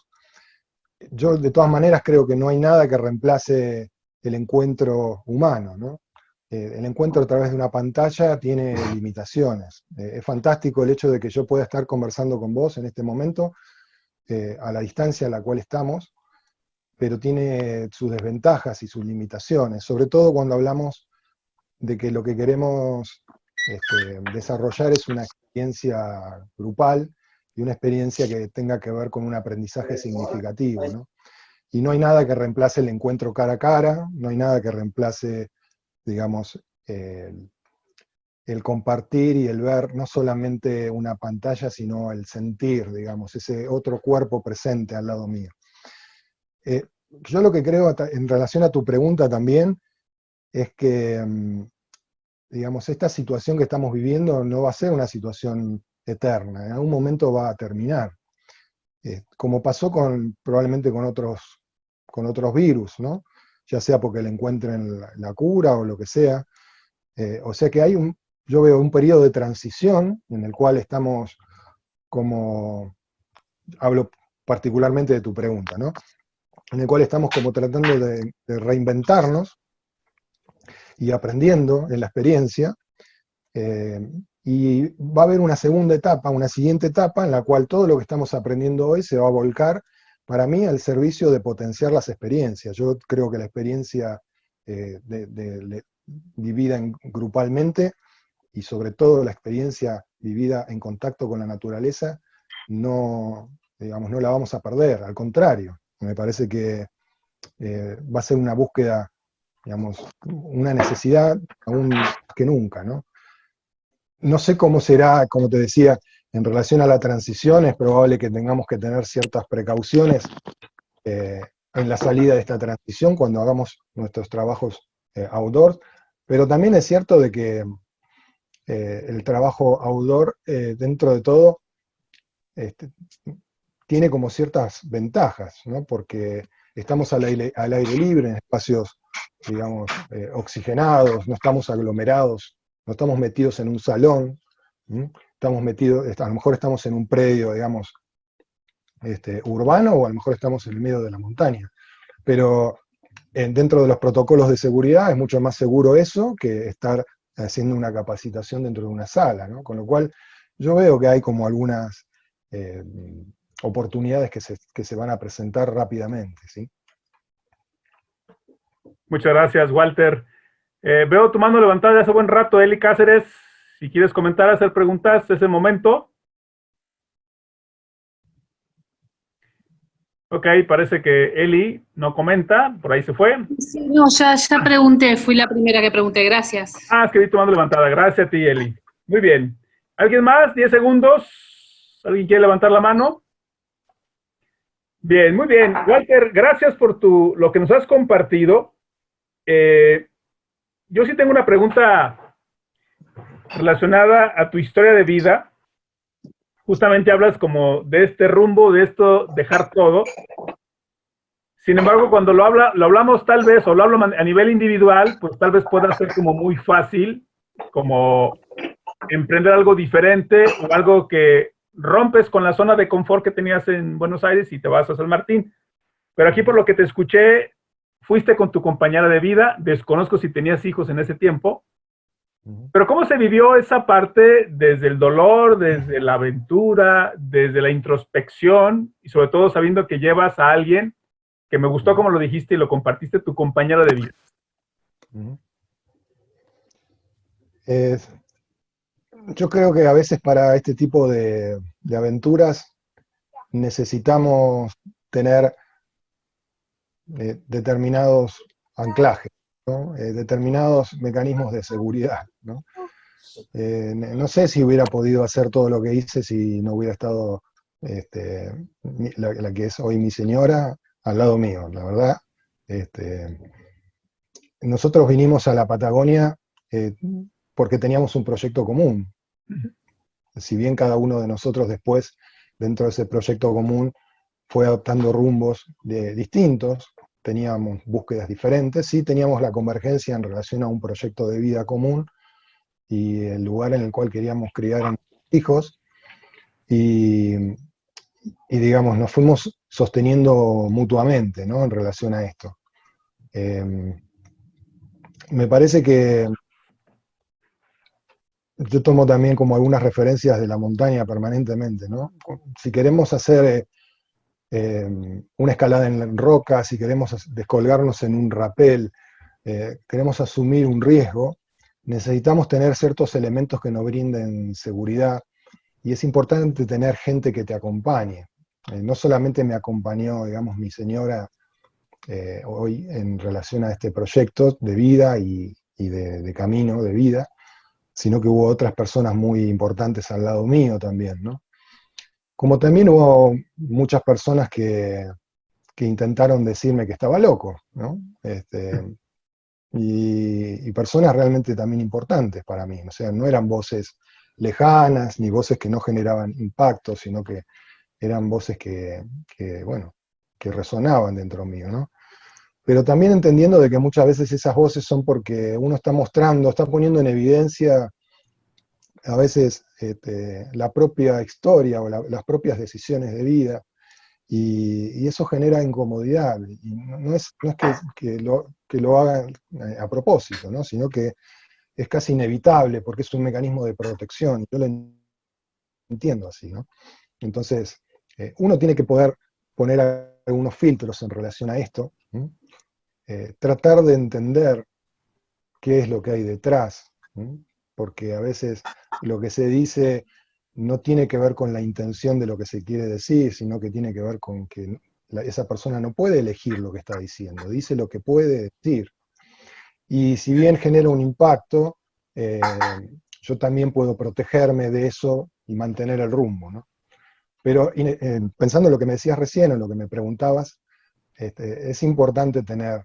Yo de todas maneras creo que no hay nada que reemplace el encuentro humano, ¿no? El encuentro a través de una pantalla tiene limitaciones. Es fantástico el hecho de que yo pueda estar conversando con vos en este momento, a la distancia a la cual estamos, pero tiene sus desventajas y sus limitaciones, sobre todo cuando hablamos de que lo que queremos desarrollar es una experiencia grupal y una experiencia que tenga que ver con un aprendizaje significativo, ¿no? Y no hay nada que reemplace el encuentro cara a cara, no hay nada que reemplace, digamos, el compartir y el ver no solamente una pantalla, sino el sentir, digamos, ese otro cuerpo presente al lado mío. Yo lo que creo en relación a tu pregunta también es que, digamos, esta situación que estamos viviendo no va a ser una situación eterna, en algún momento va a terminar. Como pasó probablemente con otros virus, ¿no? Ya sea porque le encuentren la cura o lo que sea. O sea que yo veo un periodo de transición en el cual estamos hablo particularmente de tu pregunta, ¿no? En el cual estamos como tratando de reinventarnos y aprendiendo en la experiencia, y va a haber una segunda etapa, una siguiente etapa, en la cual todo lo que estamos aprendiendo hoy se va a volcar, para mí, al servicio de potenciar las experiencias. Yo creo que la experiencia vivida grupalmente, y sobre todo la experiencia vivida en contacto con la naturaleza, no la vamos a perder, al contrario, me parece que va a ser una búsqueda, digamos, una necesidad aún que nunca, ¿no? No sé cómo será, como te decía, en relación a la transición, es probable que tengamos que tener ciertas precauciones en la salida de esta transición cuando hagamos nuestros trabajos outdoor, pero también es cierto de que el trabajo outdoor, dentro de todo, tiene como ciertas ventajas, ¿no? Porque estamos al aire libre, en espacios, digamos, oxigenados, no estamos aglomerados, no estamos metidos en un salón, estamos metidos, a lo mejor estamos en un predio, digamos, urbano, o a lo mejor estamos en el medio de la montaña. Pero dentro de los protocolos de seguridad es mucho más seguro eso que estar haciendo una capacitación dentro de una sala, ¿no? Con lo cual yo veo que hay como algunas oportunidades que se van a presentar rápidamente, ¿sí? Muchas gracias, Walter. Veo tu mano levantada de hace buen rato, Eli Cáceres. Si quieres comentar, hacer preguntas, es el momento. Ok, parece que Eli no comenta, por ahí se fue. Sí, no, ya pregunté, fui la primera que pregunté, gracias. Ah, es que vi tu mano levantada, gracias a ti, Eli. Muy bien. ¿Alguien más? 10 segundos. ¿Alguien quiere levantar la mano? Bien, muy bien. Walter, gracias por lo que nos has compartido. Yo sí tengo una pregunta relacionada a tu historia de vida. Justamente hablas como de este rumbo, de esto, dejar todo. Sin embargo, cuando lo hablamos tal vez, o lo hablo a nivel individual, pues tal vez pueda ser como muy fácil, como emprender algo diferente o algo que rompes con la zona de confort que tenías en Buenos Aires y te vas a San Martín. Pero aquí, por lo que te escuché, fuiste con tu compañera de vida, desconozco si tenías hijos en ese tiempo, pero ¿cómo se vivió esa parte desde el dolor, desde la aventura, desde la introspección, y sobre todo sabiendo que llevas a alguien que me gustó como lo dijiste y lo compartiste, tu compañera de vida? Yo creo que a veces para este tipo de aventuras necesitamos tener determinados anclajes, ¿no? Determinados mecanismos de seguridad, ¿no? No sé si hubiera podido hacer todo lo que hice si no hubiera estado la que es hoy mi señora al lado mío, la verdad. Nosotros vinimos a la Patagonia porque teníamos un proyecto común. Si bien cada uno de nosotros después, dentro de ese proyecto común, fue adoptando rumbos distintos, teníamos búsquedas diferentes, sí teníamos la convergencia en relación a un proyecto de vida común y el lugar en el cual queríamos criar a nuestros hijos, y digamos, nos fuimos sosteniendo mutuamente, ¿no? En relación a esto. Me parece que yo tomo también como algunas referencias de la montaña permanentemente, ¿no? Si queremos hacer una escalada en roca, si queremos descolgarnos en un rapel, queremos asumir un riesgo, necesitamos tener ciertos elementos que nos brinden seguridad, y es importante tener gente que te acompañe. No solamente me acompañó, digamos, mi señora hoy en relación a este proyecto de vida y de camino de vida, sino que hubo otras personas muy importantes al lado mío también, ¿no? Como también hubo muchas personas que intentaron decirme que estaba loco, ¿no? Y personas realmente también importantes para mí, o sea, no eran voces lejanas, ni voces que no generaban impacto, sino que eran voces bueno, que resonaban dentro mío, ¿no? Pero también entendiendo de que muchas veces esas voces son porque uno está mostrando, está poniendo en evidencia a veces la propia historia o las propias decisiones de vida, y eso genera incomodidad, y no es que lo hagan a propósito, ¿no? Sino que es casi inevitable porque es un mecanismo de protección, yo lo entiendo así, ¿no? Entonces, uno tiene que poder poner algunos filtros en relación a esto, tratar de entender qué es lo que hay detrás, porque a veces lo que se dice no tiene que ver con la intención de lo que se quiere decir, sino que tiene que ver con que esa persona no puede elegir lo que está diciendo, dice lo que puede decir. Y si bien genera un impacto, yo también puedo protegerme de eso y mantener el rumbo, ¿no? Pero pensando en lo que me decías recién, en lo que me preguntabas, es importante tener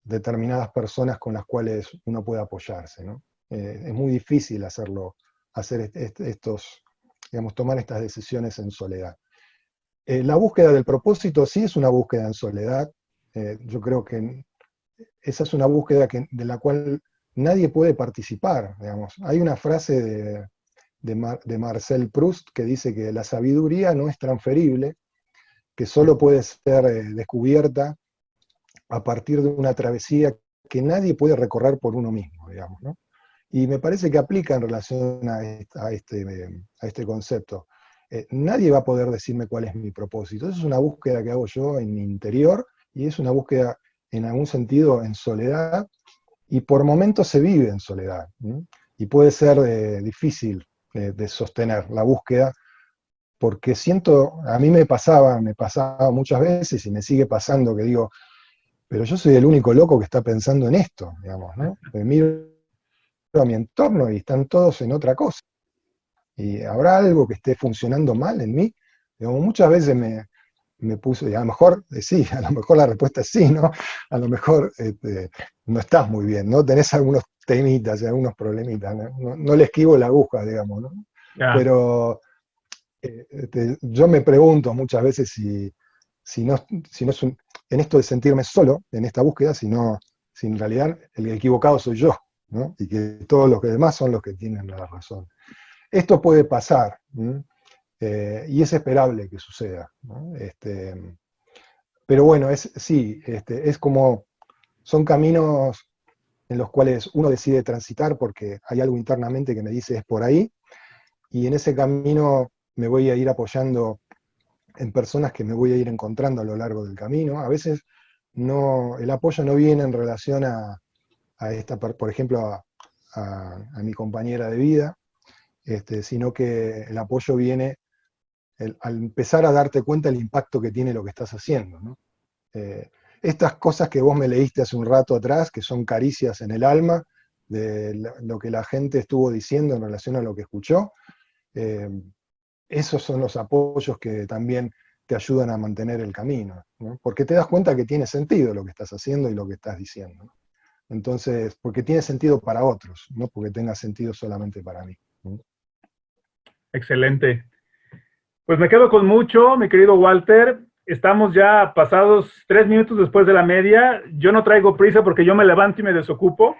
determinadas personas con las cuales uno puede apoyarse, ¿no? Es muy difícil hacer tomar estas decisiones en soledad. La búsqueda del propósito sí es una búsqueda en soledad. Yo creo que esa es una búsqueda de la cual nadie puede participar, digamos. Hay una frase de Marcel Proust que dice que la sabiduría no es transferible, que solo puede ser descubierta a partir de una travesía que nadie puede recorrer por uno mismo, digamos, ¿no? Y me parece que aplica en relación a este concepto. Nadie va a poder decirme cuál es mi propósito. Eso es una búsqueda que hago yo en mi interior, y es una búsqueda en algún sentido en soledad, y por momentos se vive en soledad, ¿sí? Y puede ser difícil de sostener la búsqueda, porque a mí me pasaba muchas veces, y me sigue pasando, que digo, pero yo soy el único loco que está pensando en esto, digamos, ¿no? Me miro a mi entorno y están todos en otra cosa. ¿Y habrá algo que esté funcionando mal en mí? Digamos, muchas veces me puse, y a lo mejor sí, a lo mejor la respuesta es sí, ¿no? A lo mejor no estás muy bien, ¿no? Tenés algunos temitas y algunos problemitas, no le esquivo la aguja, digamos, ¿no? Ya. Pero yo me pregunto muchas veces si no es en esto de sentirme solo, en esta búsqueda, si en realidad el equivocado soy yo, ¿no? Y que todos los demás son los que tienen la razón. Esto puede pasar, y es esperable que suceda, ¿no? Pero bueno, es como, son caminos en los cuales uno decide transitar porque hay algo internamente que me dice es por ahí, y en ese camino me voy a ir apoyando en personas que me voy a ir encontrando a lo largo del camino. A veces el apoyo no viene en relación a por ejemplo, a mi compañera de vida, sino que el apoyo viene al empezar a darte cuenta del impacto que tiene lo que estás haciendo, ¿no? Estas cosas que vos me leíste hace un rato atrás, que son caricias en el alma, de lo que la gente estuvo diciendo en relación a lo que escuchó, esos son los apoyos que también te ayudan a mantener el camino, ¿no? Porque te das cuenta que tiene sentido lo que estás haciendo y lo que estás diciendo, ¿no? Entonces, porque tiene sentido para otros, no porque tenga sentido solamente para mí, ¿no? Excelente. Pues me quedo con mucho, mi querido Walter. Estamos ya pasados 3 minutos después de la media. Yo no traigo prisa porque yo me levanto y me desocupo,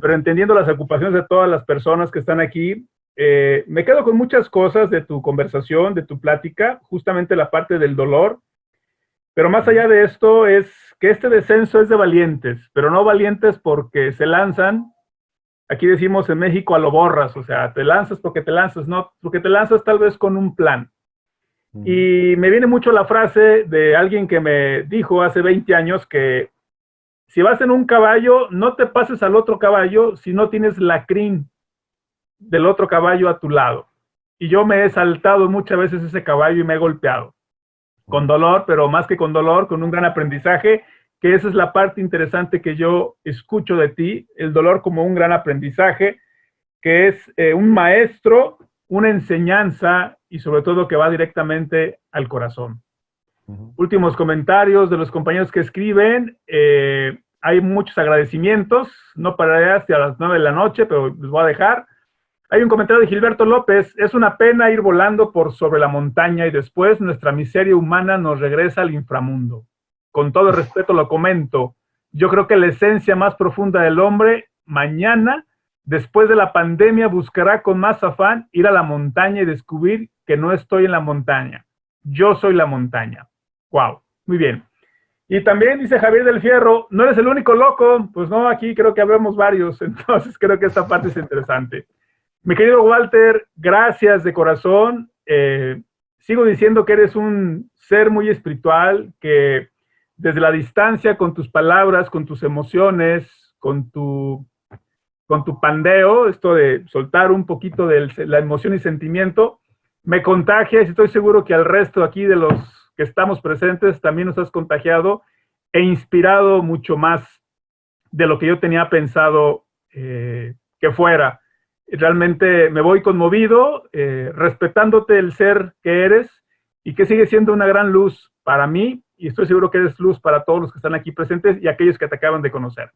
pero entendiendo las ocupaciones de todas las personas que están aquí, me quedo con muchas cosas de tu conversación, de tu plática, justamente la parte del dolor. Pero más allá de esto es que este descenso es de valientes, pero no valientes porque se lanzan. Aquí decimos en México a lo borras, o sea, te lanzas porque te lanzas, no, porque te lanzas tal vez con un plan. Y me viene mucho la frase de alguien que me dijo hace 20 años que si vas en un caballo, no te pases al otro caballo si no tienes la crin del otro caballo a tu lado. Y yo me he saltado muchas veces ese caballo y me he golpeado. Con dolor, pero más que con dolor, con un gran aprendizaje, que esa es la parte interesante que yo escucho de ti, el dolor como un gran aprendizaje, que es un maestro, una enseñanza y sobre todo que va directamente al corazón. Últimos comentarios de los compañeros que escriben. Hay muchos agradecimientos, no pararé hasta las 9 de la noche, pero les voy a dejar. Hay un comentario de Gilberto López: es una pena ir volando por sobre la montaña y después nuestra miseria humana nos regresa al inframundo. Con todo respeto lo comento, yo creo que la esencia más profunda del hombre mañana, después de la pandemia, buscará con más afán ir a la montaña y descubrir que no estoy en la montaña, yo soy la montaña. Wow, muy bien. Y también dice Javier del Fierro: no eres el único loco. Pues no, aquí creo que habemos varios, entonces creo que esta parte es interesante. Mi querido Walter, gracias de corazón. Sigo diciendo que eres un ser muy espiritual, que desde la distancia, con tus palabras, con tus emociones, con tu pandeo, esto de soltar un poquito de la emoción y sentimiento, me contagias y estoy seguro que al resto aquí de los que estamos presentes también nos has contagiado e inspirado mucho más de lo que yo tenía pensado que fuera. Realmente me voy conmovido, respetándote el ser que eres y que sigue siendo una gran luz para mí, y estoy seguro que eres luz para todos los que están aquí presentes y aquellos que te acaban de conocer.